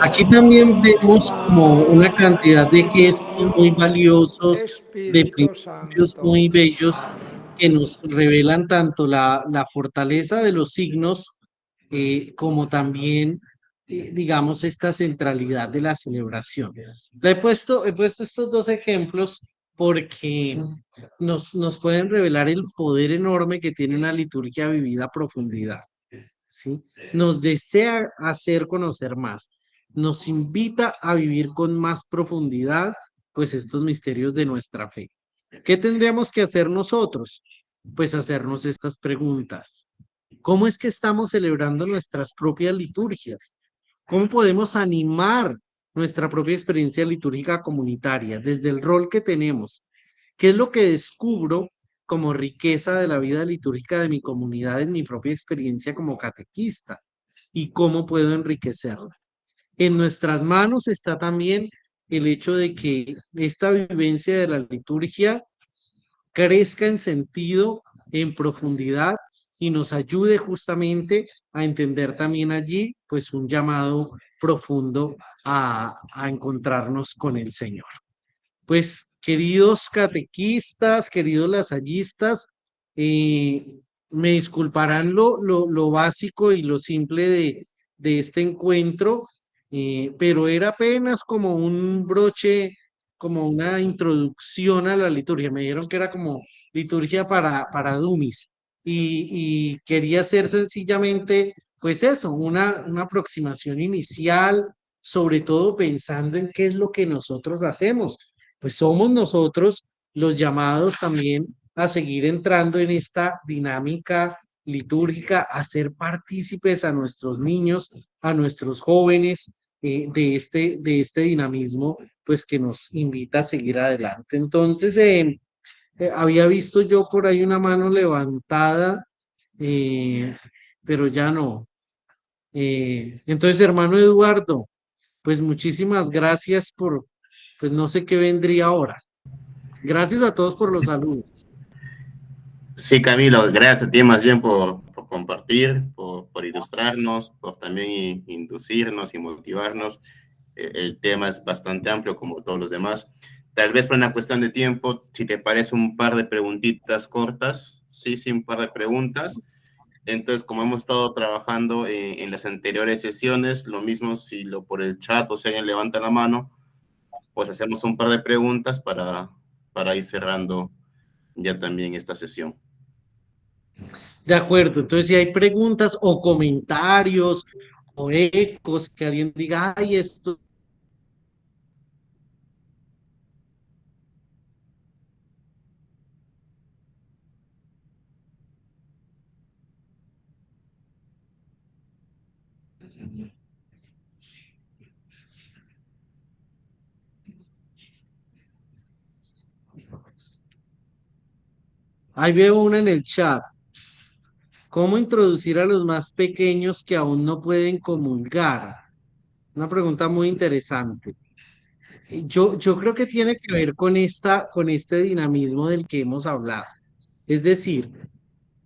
aquí onnipotente, también vemos como una Padre, cantidad de gestos muy valiosos, e de Spirito principios Santo. muy bellos Amen. que nos revelan tanto la fortaleza de los signos como también, digamos, esta centralidad de la celebración. He puesto estos dos ejemplos porque nos pueden revelar el poder enorme que tiene una liturgia vivida a profundidad. ¿Sí? Nos desea hacer conocer más, nos invita a vivir con más profundidad, pues estos misterios de nuestra fe. ¿Qué tendríamos que hacer nosotros? Pues hacernos estas preguntas. ¿Cómo es que estamos celebrando nuestras propias liturgias? ¿Cómo podemos animar nuestra propia experiencia litúrgica comunitaria desde el rol que tenemos? ¿Qué es lo que descubro como riqueza de la vida litúrgica de mi comunidad en mi propia experiencia como catequista? ¿Y cómo puedo enriquecerla? En nuestras manos está también el hecho de que esta vivencia de la liturgia crezca en sentido, en profundidad y nos ayude justamente a entender también allí pues un llamado profundo a encontrarnos con el Señor. Pues queridos catequistas, queridos lasallistas, eh, me disculparán lo básico y lo simple de este encuentro, pero era apenas como un broche, como una introducción a la liturgia. Me dijeron que era como liturgia para dummies y quería hacer sencillamente, pues eso, una aproximación inicial, sobre todo pensando en qué es lo que nosotros hacemos, pues somos nosotros los llamados también a seguir entrando en esta dinámica litúrgica, a ser partícipes a nuestros niños, a nuestros jóvenes de este dinamismo, pues que nos invita a seguir adelante. Entonces, había visto yo por ahí una mano levantada, eh, pero ya no. Entonces, hermano Eduardo, pues muchísimas gracias por, pues no sé qué vendría ahora. Gracias a todos por los saludos. Sí, Camilo, gracias a ti más bien por compartir, por ilustrarnos, por también inducirnos y motivarnos. El tema es bastante amplio como todos los demás. Tal vez por una cuestión de tiempo, si te parece un par de preguntitas cortas, sí, sí, un par de preguntas. Entonces, como hemos estado trabajando en las anteriores sesiones, lo mismo si por el chat o si alguien levanta la mano, pues hacemos un par de preguntas para ir cerrando ya también esta sesión. De acuerdo, entonces si hay preguntas o comentarios o ecos que alguien diga, ay, esto. Ahí veo una en el chat. ¿Cómo introducir a los más pequeños que aún no pueden comulgar? Una pregunta muy interesante. Yo creo que tiene que ver con este dinamismo del que hemos hablado. Es decir,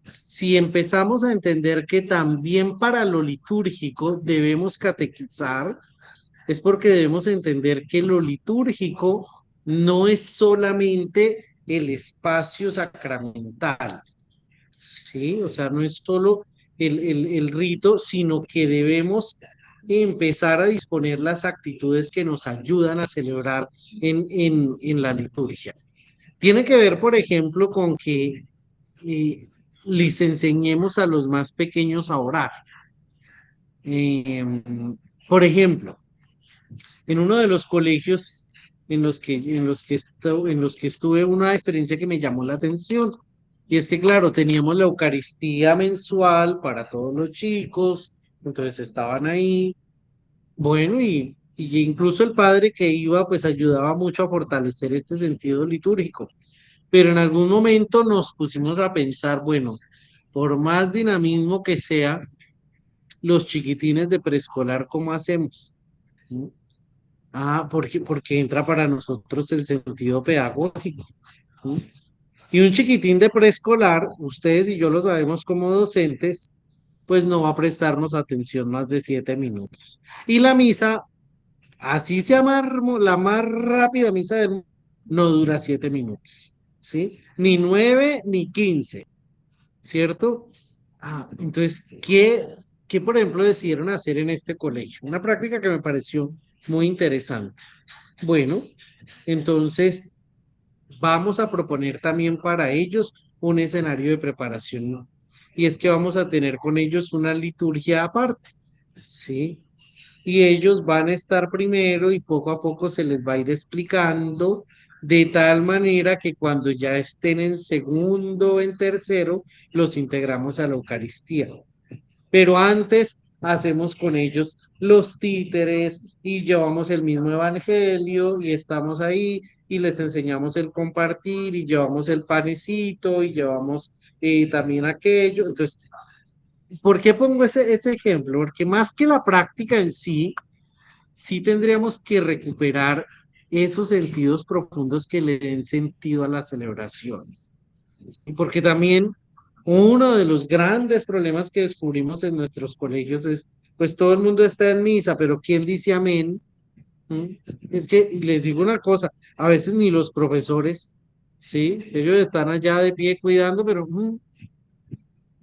si empezamos a entender que también para lo litúrgico debemos catequizar, es porque debemos entender que lo litúrgico no es solamente el espacio sacramental, ¿sí? O sea, no es solo el rito, sino que debemos empezar a disponer las actitudes que nos ayudan a celebrar en la liturgia. Tiene que ver, por ejemplo, con que eh, les enseñemos a los más pequeños a orar. Eh, por ejemplo, en uno de los colegios en los que estuve, una experiencia que me llamó la atención. Y es que, claro, teníamos la Eucaristía mensual para todos los chicos, entonces estaban ahí. Bueno, y incluso el padre que iba, pues ayudaba mucho a fortalecer este sentido litúrgico. Pero en algún momento nos pusimos a pensar, bueno, por más dinamismo que sea, los chiquitines de preescolar, ¿cómo hacemos? ¿Mm? Porque entra para nosotros el sentido pedagógico. Y un chiquitín de preescolar, ustedes y yo lo sabemos como docentes, pues no va a prestarnos atención más de 7 minutos. Y la misa, así sea la más rápida misa del mundo, no dura 7 minutos, ¿sí? Ni 9 ni 15, ¿cierto? Entonces, ¿qué, por ejemplo, decidieron hacer en este colegio? Una práctica que me pareció muy interesante. Bueno, entonces vamos a proponer también para ellos un escenario de preparación, ¿no? Y es que vamos a tener con ellos una liturgia aparte, ¿sí? Y ellos van a estar primero y poco a poco se les va a ir explicando de tal manera que cuando ya estén en segundo o en tercero, los integramos a la Eucaristía. Pero antes hacemos con ellos los títeres y llevamos el mismo evangelio y estamos ahí y les enseñamos el compartir y llevamos el panecito y llevamos también aquello. Entonces, ¿por qué pongo ese ejemplo? Porque más que la práctica en sí, sí tendríamos que recuperar esos sentidos profundos que le den sentido a las celebraciones. Porque también uno de los grandes problemas que descubrimos en nuestros colegios es, pues todo el mundo está en misa, pero ¿quién dice amén? ¿Mm? Es que y les digo una cosa, a veces ni los profesores, ¿sí? Ellos están allá de pie cuidando, pero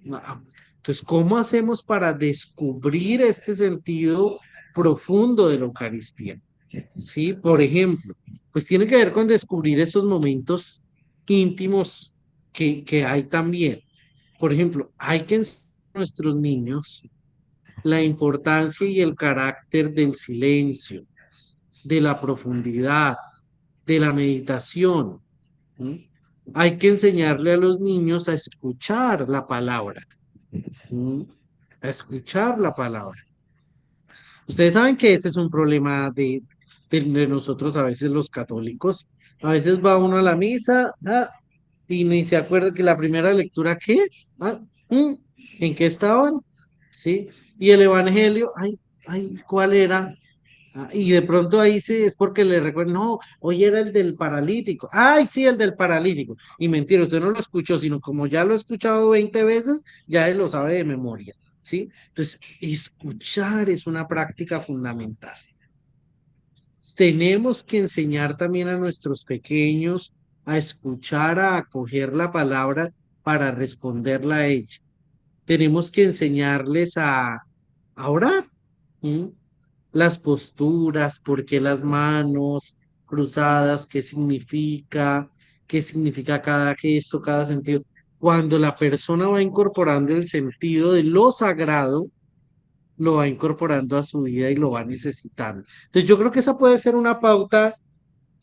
entonces, ¿cómo hacemos para descubrir este sentido profundo de la Eucaristía? Sí, por ejemplo, pues tiene que ver con descubrir esos momentos íntimos que hay también. Por ejemplo, hay que enseñar a nuestros niños la importancia y el carácter del silencio, de la profundidad, de la meditación. ¿Sí? Hay que enseñarle a los niños a escuchar la palabra, ¿sí? A escuchar la palabra. Ustedes saben que ese es un problema de nosotros a veces los católicos. A veces va uno a la misa, y ni se acuerda que la primera lectura, ¿qué? Ah, mm, ¿En qué estaban? Sí. Y el evangelio, ¿cuál era? Y de pronto ahí sí es porque le recuerdo, no, hoy era el del paralítico. Ay, sí, el del paralítico. Y mentira, usted no lo escuchó, sino como ya lo ha escuchado 20 veces, ya él lo sabe de memoria, ¿sí? Entonces, escuchar es una práctica fundamental. Tenemos que enseñar también a nuestros pequeños a escuchar, a acoger la palabra para responderla a ella. Tenemos que enseñarles a orar. ¿M? Las posturas, por qué las manos cruzadas, qué significa cada gesto, cada sentido. Cuando la persona va incorporando el sentido de lo sagrado, lo va incorporando a su vida y lo va necesitando. Entonces yo creo que esa puede ser una pauta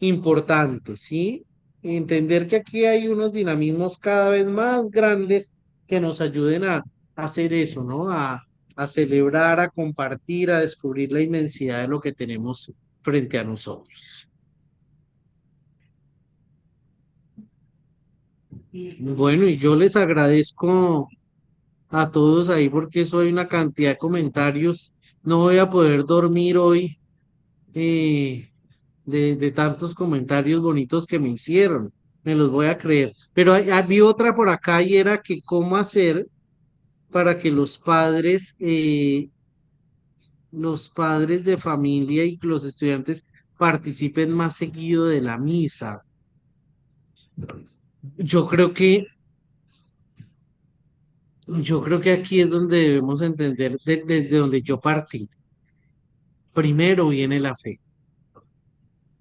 importante, ¿sí? Entender que aquí hay unos dinamismos cada vez más grandes que nos ayuden a hacer eso, ¿no? A celebrar, a compartir, a descubrir la inmensidad de lo que tenemos frente a nosotros. Bueno, y yo les agradezco a todos ahí porque eso hay una cantidad de comentarios. No voy a poder dormir hoy eh, de tantos comentarios bonitos que me hicieron. Me los voy a creer. Pero vi otra por acá y era que cómo hacer para que los padres de familia y los estudiantes participen más seguido de la misa. Yo creo que, yo creo que aquí es donde debemos entender desde donde yo partí. Primero viene la fe.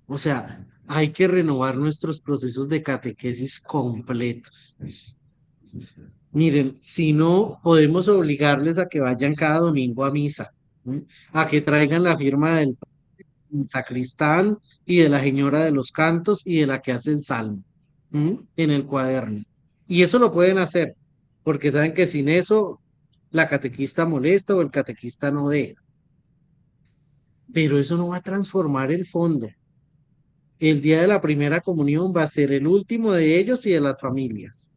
O sea, hay que renovar nuestros procesos de catequesis completos. Miren, si no, podemos obligarles a que vayan cada domingo a misa, ¿sí? A que traigan la firma del sacristán y de la señora de los cantos y de la que hace el salmo, ¿sí? En el cuaderno. Y eso lo pueden hacer, porque saben que sin eso la catequista molesta o el catequista no deja. Pero eso no va a transformar el fondo. El día de la primera comunión va a ser el último de ellos y de las familias.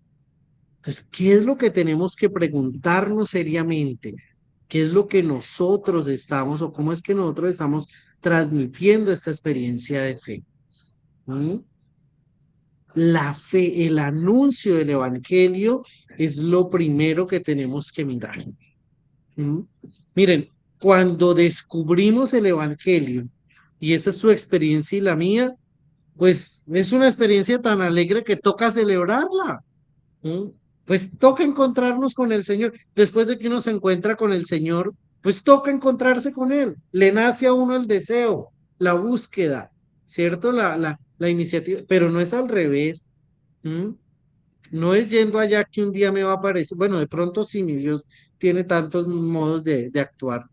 Entonces, ¿qué es lo que tenemos que preguntarnos seriamente? ¿Qué es lo que nosotros estamos o cómo es que nosotros estamos transmitiendo esta experiencia de fe? ¿Mm? La fe, el anuncio del evangelio es lo primero que tenemos que mirar. ¿Mm? Miren, cuando descubrimos el Evangelio, y esa es su experiencia y la mía, pues es una experiencia tan alegre que toca celebrarla. ¿Mm? Pues toca encontrarnos con el Señor. Después de que uno se encuentra con el Señor, pues toca encontrarse con Él. Le nace a uno el deseo, la búsqueda, ¿cierto? La iniciativa, pero no es al revés. ¿Mm? No es yendo allá que un día me va a aparecer. Bueno, de pronto sí, mi Dios tiene tantos modos de actuar,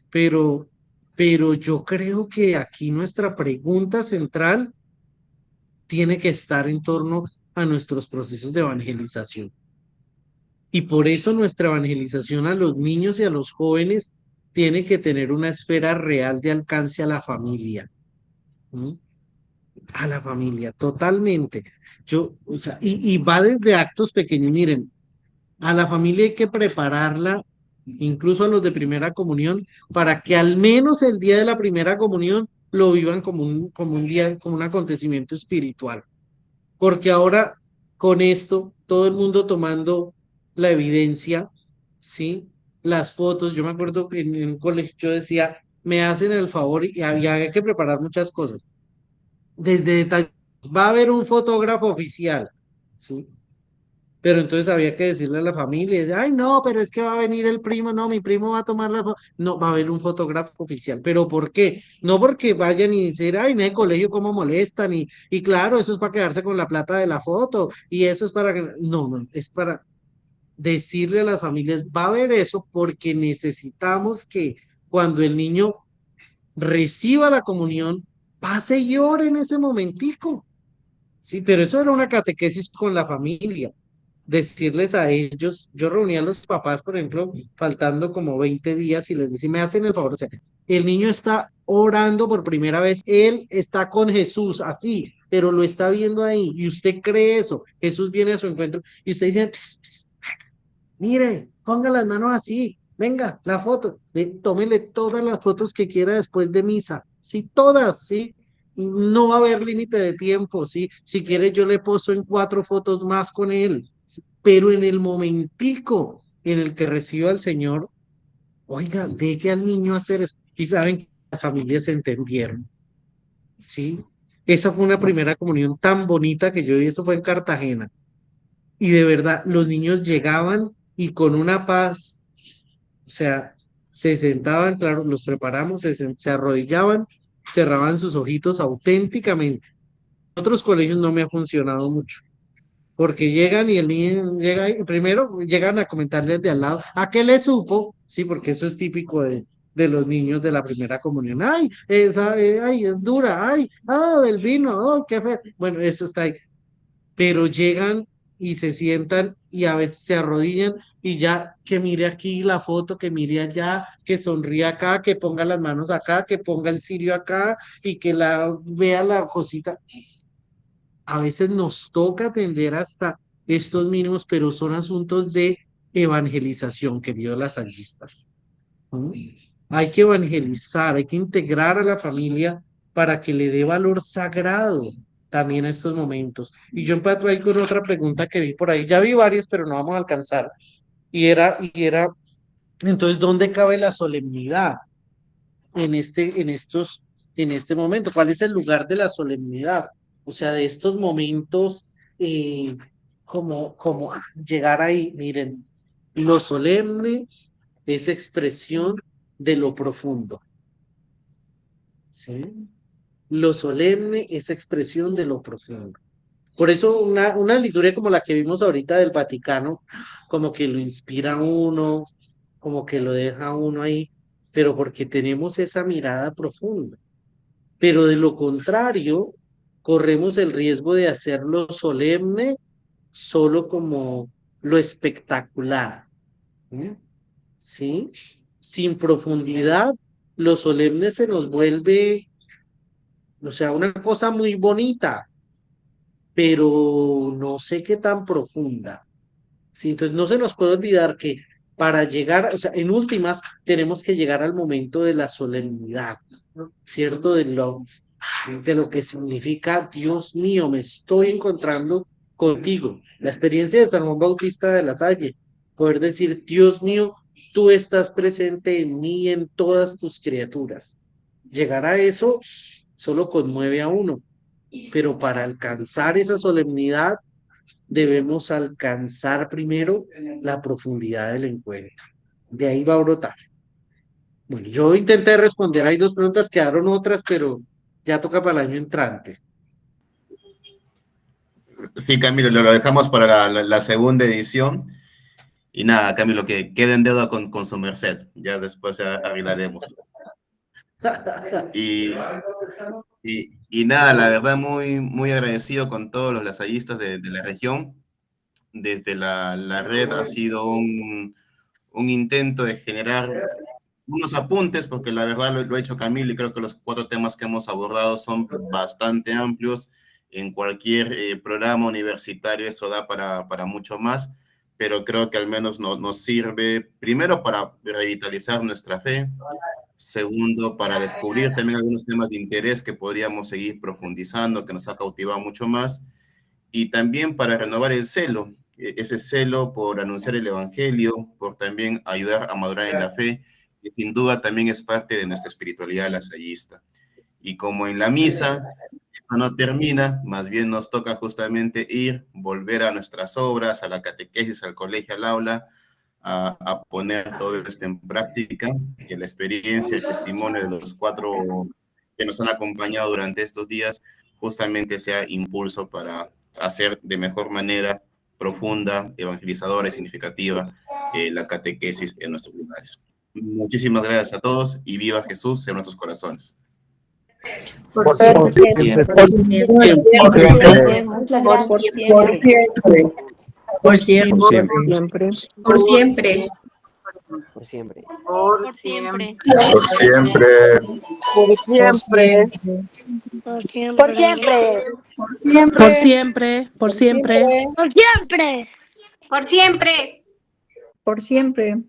pero, pero yo creo que aquí nuestra pregunta central tiene que estar en torno a nuestros procesos de evangelización. Y por eso nuestra evangelización a los niños y a los jóvenes tiene que tener una esfera real de alcance a la familia. ¿M? A la familia, totalmente. Yo, o sea, y va desde actos pequeños. Miren, a la familia hay que prepararla, incluso a los de primera comunión, para que al menos el día de la primera comunión lo vivan como un día, como un acontecimiento espiritual. Porque ahora con esto, todo el mundo tomando la evidencia, ¿sí? Las fotos, yo me acuerdo que en un colegio yo decía, me hacen el favor y había que preparar muchas cosas. Desde detalles, va a haber un fotógrafo oficial, ¿sí? Pero entonces había que decirle a la familia, ay, no, pero es que va a venir el primo, no, mi primo va a tomar la foto, no, va a haber un fotógrafo oficial, pero ¿por qué? No porque vayan y decir, ay, en el colegio cómo molestan, y claro, eso es para quedarse con la plata de la foto, y eso es para que, no, no, es para decirle a las familias, va a haber eso porque necesitamos que cuando el niño reciba la comunión, pase y ore en ese momentico, sí, pero eso era una catequesis con la familia decirles a ellos, yo reunía a los papás, por ejemplo, faltando como 20 días y les decía, me hacen el favor, o sea, el niño está orando por primera vez, él está con Jesús, así, pero lo está viendo ahí, y usted cree eso, Jesús viene a su encuentro, y usted dice, "Ps, ps, mire, ponga las manos así, venga, la foto, tómele todas las fotos que quiera después de misa, sí, todas, sí, no va a haber límite de tiempo, sí, si quiere yo le poso en 4 fotos más con él, sí, pero en el momentico en el que reciba al Señor, oiga, deje al niño hacer eso, y saben que las familias se entendieron, sí, esa fue una primera comunión tan bonita que yo vi, eso fue en Cartagena, y de verdad, los niños llegaban y con una paz, o sea, se sentaban, claro, los preparamos, se arrodillaban, cerraban sus ojitos auténticamente. En otros colegios no me ha funcionado mucho, porque llegan y el niño llega, y primero llegan a comentarles de al lado, ¿a qué le supo? Sí, porque eso es típico de los niños de la primera comunión. Ay, ay, es dura, ay, ah, el vino, oh, qué feo. Bueno, eso está ahí, pero llegan y se sientan y a veces se arrodillan y ya que mire aquí la foto, que mire allá, que sonríe acá, que ponga las manos acá, que ponga el cirio acá y que la vea la cosita. A veces nos toca atender hasta estos mínimos, pero son asuntos de evangelización, queridos lasallistas. ¿Mm? Hay que evangelizar, hay que integrar a la familia para que le dé valor sagrado también a estos momentos. Y yo empato ahí con otra pregunta que vi por ahí. Ya vi varias, pero no vamos a alcanzar. Entonces, ¿dónde cabe la solemnidad en este momento? ¿Cuál es el lugar de la solemnidad? O sea, de estos momentos, como llegar ahí, miren, lo solemne es expresión de lo profundo, ¿sí? Lo solemne es expresión de lo profundo. Por eso una liturgia como la que vimos ahorita del Vaticano, como que lo inspira a uno, como que lo deja a uno ahí, pero porque tenemos esa mirada profunda. Pero de lo contrario, corremos el riesgo de hacerlo solemne solo como lo espectacular, ¿sí? ¿Sí? Sin profundidad, lo solemne se nos vuelve, o sea, una cosa muy bonita, pero no sé qué tan profunda. Sí, entonces no se nos puede olvidar que para llegar, o sea, en últimas, tenemos que llegar al momento de la solemnidad, ¿no? ¿Cierto? De lo que significa, Dios mío, me estoy encontrando contigo. La experiencia de San Juan Bautista de la Salle, poder decir, Dios mío, tú estás presente en mí y en todas tus criaturas. Llegar a eso solo conmueve a uno, pero para alcanzar esa solemnidad debemos alcanzar primero la profundidad del encuentro. De ahí va a brotar. Bueno, yo intenté responder, hay 2 preguntas, quedaron otras, pero ya toca para el año entrante. Sí, Camilo, lo dejamos para la segunda edición. Y nada, Camilo, que quede en deuda con su merced. Ya después arreglaremos. Y nada, la verdad, muy, muy agradecido con todos los lasallistas de la región. Desde la red ha sido un intento de generar unos apuntes, porque la verdad lo ha hecho Camilo, y creo que los 4 temas que hemos abordado son bastante amplios. En cualquier programa universitario eso da para mucho más, pero creo que al menos nos sirve, primero, para revitalizar nuestra fe, segundo, para descubrir también algunos temas de interés que podríamos seguir profundizando, que nos ha cautivado mucho más, y también para renovar el celo, ese celo por anunciar el evangelio, por también ayudar a madurar en la fe, que sin duda también es parte de nuestra espiritualidad lasallista. Y como en la misa esto no termina, más bien nos toca justamente volver a nuestras obras, a la catequesis, al colegio, al aula, a poner todo esto en práctica, que la experiencia, el testimonio de los 4 que nos han acompañado durante estos días justamente sea impulso para hacer de mejor manera, profunda, evangelizadora y significativa, la catequesis en nuestros lugares. Muchísimas gracias a todos y viva Jesús en nuestros corazones. Por siempre. Por siempre. Por siempre. Por siempre. Por siempre. Por siempre. Por siempre. Por siempre. Por siempre. Por siempre. Por siempre. Por siempre. Por siempre. Por siempre. Por siempre.